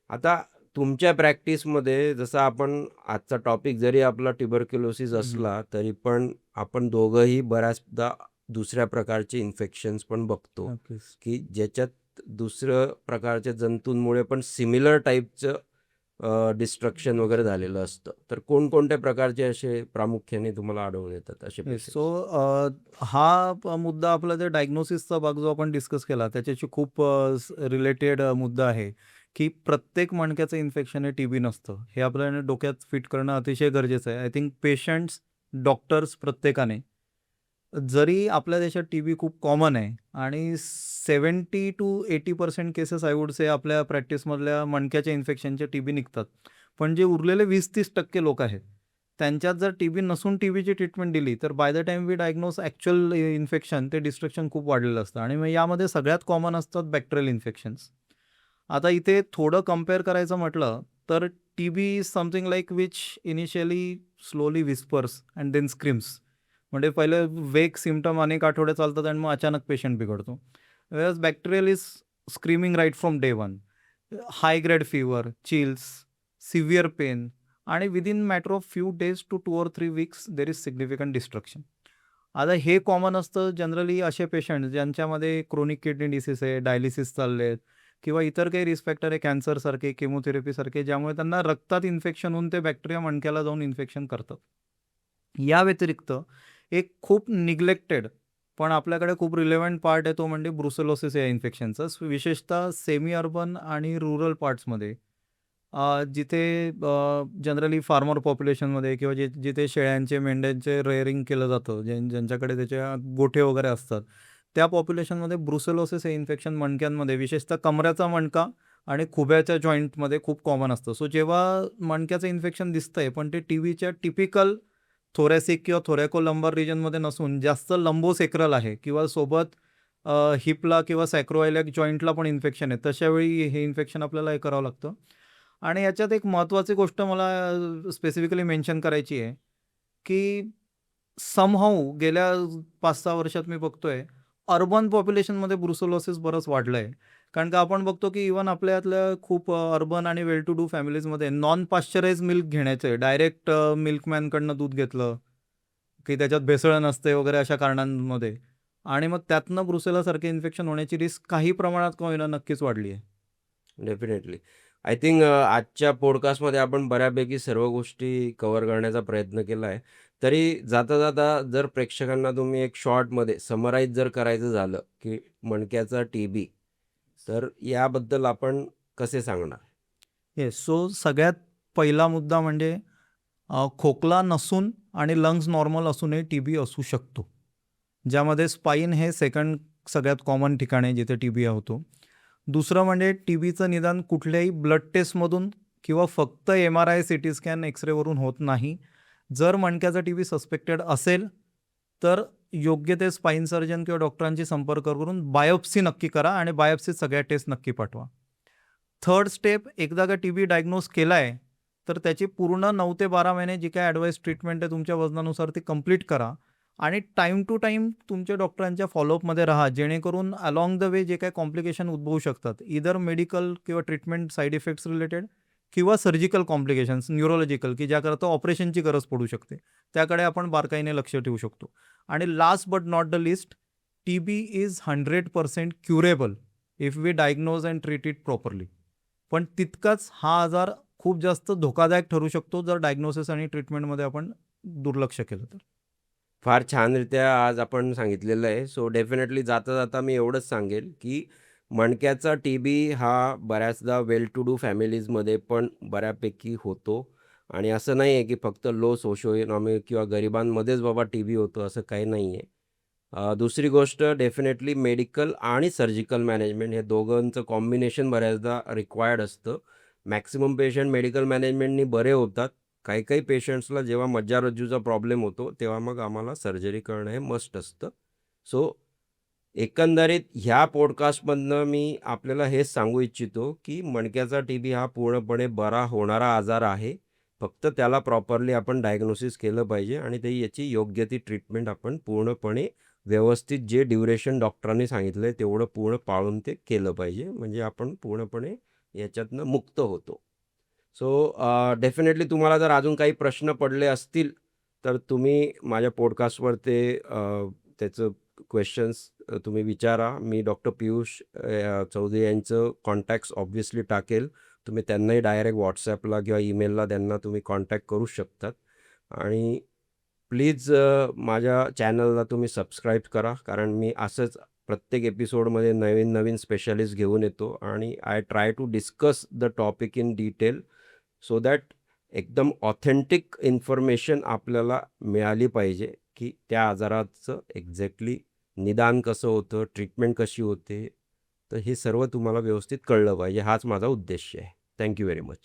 आता तुमच्या प्रॅक्टिसमध्ये जसं आपण आजचा टॉपिक जरी आपला ट्युबरक्युलोसिस असला तरी पण आपण दोघंही बऱ्याचदा दुसऱ्या प्रकारचे इन्फेक्शन्स पण बघतो, नक्कीच. की ज्याच्यात दुसऱ्या प्रकारच्या जंतूंमुळे पण सिमिलर टाईपचं डिस्ट्रक्शन वगैरे झालेलं असतं. तर कोणकोणत्या प्रकारचे असे प्रामुख्याने तुम्हाला आढळून येतात असे येस. पेशंट्स? सो मुद्दा आपला जे डायग्नोसिसचा भाग जो आपण डिस्कस केला त्याच्याशी खूप रिलेटेड मुद्दा आहे, की प्रत्येक मणक्याचं इन्फेक्शन हे टीबी नसतं. हे आपल्याला डोक्यात फिट करणं अतिशय गरजेचं आहे. आय थिंक पेशंट्स, डॉक्टर्स प्रत्येकाने जरी आपल्या देशात टीबी खूप कॉमन आहे आणि 70 to 80% केसेस आय वुड से आपल्या प्रॅक्टिसमधल्या मणक्याच्या इन्फेक्शनचे टीबी निघतात. पण जे उरलेले 20-30% लोक आहेत, त्यांच्यात जर टीबी नसून टीबीची ट्रीटमेंट दिली, तर by the time we diagnose actual infection ते डिस्ट्रक्शन खूप वाढलेलं असतं आणि मग यामध्ये सगळ्यात कॉमन असतात बॅक्टेरियल इन्फेक्शन्स. आता इथे थोडं कंपेअर करायचं म्हटलं, तर TB is something like which initially slowly whispers and then screams. म्हणजे पहिले वेग सिम्पटम अनेक आठवडे चालतात आणि मग अचानक पेशंट बिघडतो. Whereas bacterial is screaming right from day one. High grade fever, chills, severe pain आणि within matter of few days to 2 or 3 weeks there is significant destruction. आता हे कॉमन असतं जनरली असे पेशंट ज्यांच्यामध्ये क्रोनिक किडनी डिसीज आहे, dialysis चालले आहेत किंवा इतर काही रिस्क फॅक्टर आहे कॅन्सरसारखे, केमोथेरपीसारखे, ज्यामुळे त्यांना रक्तात इन्फेक्शन होऊन ते बॅक्टेरिया मणक्याला जाऊन इन्फेक्शन करतात. या व्यतिरिक्त एक खूप निग्लेक्टेड पण आपल्याकडे खूप रिलेव्हंट पार्ट आहे तो म्हणजे ब्रुसेलोसिस या इन्फेक्शनचा, विशेषतः सेमी अर्बन आणि रुरल पार्ट्समध्ये. जिथे जनरली फार्मर पॉप्युलेशनमध्ये किंवा जिथे शेळ्यांचे, मेंढ्यांचे रेअरिंग केलं जातं, ज्यांच्याकडे त्याच्या गोठे वगैरे असतात, त्या पॉप्युलेशनमध्ये ब्रुसेलोसिस हे इन्फेक्शन मणक्यांमध्ये विशेषतः कमऱ्याचा मणका आणि खुब्याच्या जॉईंटमध्ये खूप कॉमन असतं. सो जेव्हा मणक्याचं इन्फेक्शन दिसतंय पण ते टीबीच्या टिपिकल थोरॅसिक किंवा थोरॅकोलंबार रिजनमध्ये नसून जास्त लंबोसेक्रल आहे किंवा सोबत हिपला किंवा सॅक्रोइलियाक जॉईंटला पण इन्फेक्शन आहे, तशावेळी हे इन्फेक्शन आपल्याला हे करावं लागतं. आणि याच्यात एक महत्त्वाची गोष्ट मला स्पेसिफिकली मेन्शन करायची आहे, की समहाऊ गेल्या 5-6 वर्षात मी बघतोय अर्बन पॉप्युलेशनमध्ये ब्रुसेलोसिस बरंच वाढलं आहे. कारण का आपण बघतो की इव्हन आपल्यातल्या खूप अर्बन आणि वेल टू डू फॅमिलीजमध्ये नॉन पाश्चराइज मिल्क घेण्याचं आहे. डायरेक्ट मिल्कमॅनकडनं दूध घेतलं, की त्याच्यात भेसळ नसते वगैरे अशा कारणांमध्ये आणि मग त्यातनं ब्रुसेलासारखे इन्फेक्शन होण्याची रिस्क काही प्रमाणात का होईना नक्कीच वाढली आहे. डेफिनेटली. आय थिंक आजच्या पॉडकास्टमध्ये आपण बऱ्यापैकी सर्व गोष्टी कव्हर करण्याचा प्रयत्न केला आहे. तरी जाता-जाता जर प्रेक्षकांना तुम्ही एक शॉर्टमध्ये समराईज जर करायचं झालं, की मणक्याचा टीबी, तर याबद्दल आपण कसे सांगणार? येस. सो सगळ्यात पहिला मुद्दा म्हणजे खोकला नसून आणि लंग्स नॉर्मल असूनही टीबी असू शकतो. ज्यामध्ये स्पाईन हे सेकंड सगळ्यात कॉमन ठिकाण आहे जिथे टीबी होतो. दुसरं म्हणजे टी बीचं निदान कुठल्याही ब्लड टेस्टमधून किंवा फक्त MRI, CT स्कॅन, एक्सरेवरून होत नाही. जर मणक्याचा टी बी सस्पेक्टेड असेल तर योग्य ते स्पाईन सर्जन किंवा डॉक्टरांशी संपर्क करून बायोप्सी नक्की करा आणि बायोप्सीत सगळ्या टेस्ट नक्की पाठवा. थर्ड स्टेप, एकदा का टी बी डायग्नोज केला आहे तर त्याची पूर्ण 9 ते 12 महिने जी काय ॲडवाईस ट्रीटमेंट आहे तुमच्या वजनानुसार ती कंप्लीट करा आणि टाईम टू टाईम तुमच्या डॉक्टरांच्या फॉलोअपमध्ये राहा, जेणेकरून अलॉंग द वे जे काही कॉम्प्लिकेशन उद्भवू शकतात, इदर मेडिकल किंवा ट्रीटमेंट साईड इफेक्ट्स रिलेटेड किंवा सर्जिकल कॉम्प्लिकेशन्स, न्यूरोलॉजिकल, की ज्याकरता ऑपरेशनची गरज पडू शकते, त्याकडे आपण बारकाईने लक्ष ठेवू शकतो. आणि last but not the list, T B is 100% curable if we diagnose and treat it properly. पण तितकाच हा आजार खूप जास्त धोकादायक ठरू शकतो जर डायग्नोसिस आणि ट्रीटमेंटमध्ये आपण दुर्लक्ष केलं तर. फार छानरित्या आज आपण सांगितलेलं आहे. सो डेफिनेटली जाता जाता मी एवढंच सांगेल, की मणक्याचा टीबी हा बऱ्याचदा वेल टू डू फॅमिलीजमध्ये पण बऱ्यापैकी होतो आणि असं नाही आहे, की फक्त लो सोशो इकॉनॉमिक किंवा गरिबांमध्येच बाबा टीबी होतो असं काही नाही आहे. दुसरी गोष्ट डेफिनेटली मेडिकल आणि सर्जिकल मॅनेजमेंट हे दोघांचं कॉम्बिनेशन बऱ्याचदा रिक्वायर्ड असतं. मॅक्सिमम पेशंट मेडिकल मॅनेजमेंटनी बरे होतात. काही काही पेशंट्सला जेव्हा मज्जारज्जूचा प्रॉब्लेम होतो तेव्हा मग आम्हाला सर्जरी करणं हे मस्ट असतं. सो एकंदरीत ह्या पॉडकास्टमधनं मी आपल्याला हेच सांगू इच्छितो, की मणक्याचा टीबी हा पूर्णपणे बरा होणारा आजार आहे. फक्त त्याला प्रॉपरली आपण डायग्नोसिस केलं पाहिजे आणि ते याची योग्य ती ट्रीटमेंट आपण पूर्णपणे व्यवस्थित जे ड्युरेशन डॉक्टरांनी सांगितलं आहे तेवढं पूर्ण पाळून ते केलं पाहिजे. म्हणजे आपण पूर्णपणे याच्यातनं मुक्त होतो. सो डेफिनेटली तुम्हाला जर अजून काही प्रश्न पडले असतील तर तुम्ही माझ्या पॉडकास्टवर ते त्याचं क्वेश्चन्स तुम्ही विचारा. मी डॉक्टर पियुष चौधरी यांचं कॉन्टॅक्ट्स ऑब्व्हियसली टाकेल. तुम्ही त्यांनाही डायरेक्ट व्हॉट्सॲपला किंवा ईमेलला त्यांना तुम्ही कॉन्टॅक्ट करू शकतात आणि प्लीज माझ्या चॅनलला तुम्ही सबस्क्राईब करा, कारण मी असंच प्रत्येक एपिसोडमध्ये नवीन नवीन स्पेशालिस्ट घेऊन येतो आणि I try to discuss the topic in detail so that एकदम ऑथेंटिक इन्फॉर्मेशन आपल्याला मिळाली पाहिजे, की त्या आजाराचं एक्झॅक्टली निदान कसं होतं, ट्रीटमेंट कशी होते, तर हे सर्व तुम्हाला व्यवस्थित कळलं पाहिजे. हाच माझा उद्देश आहे. Thank you very much.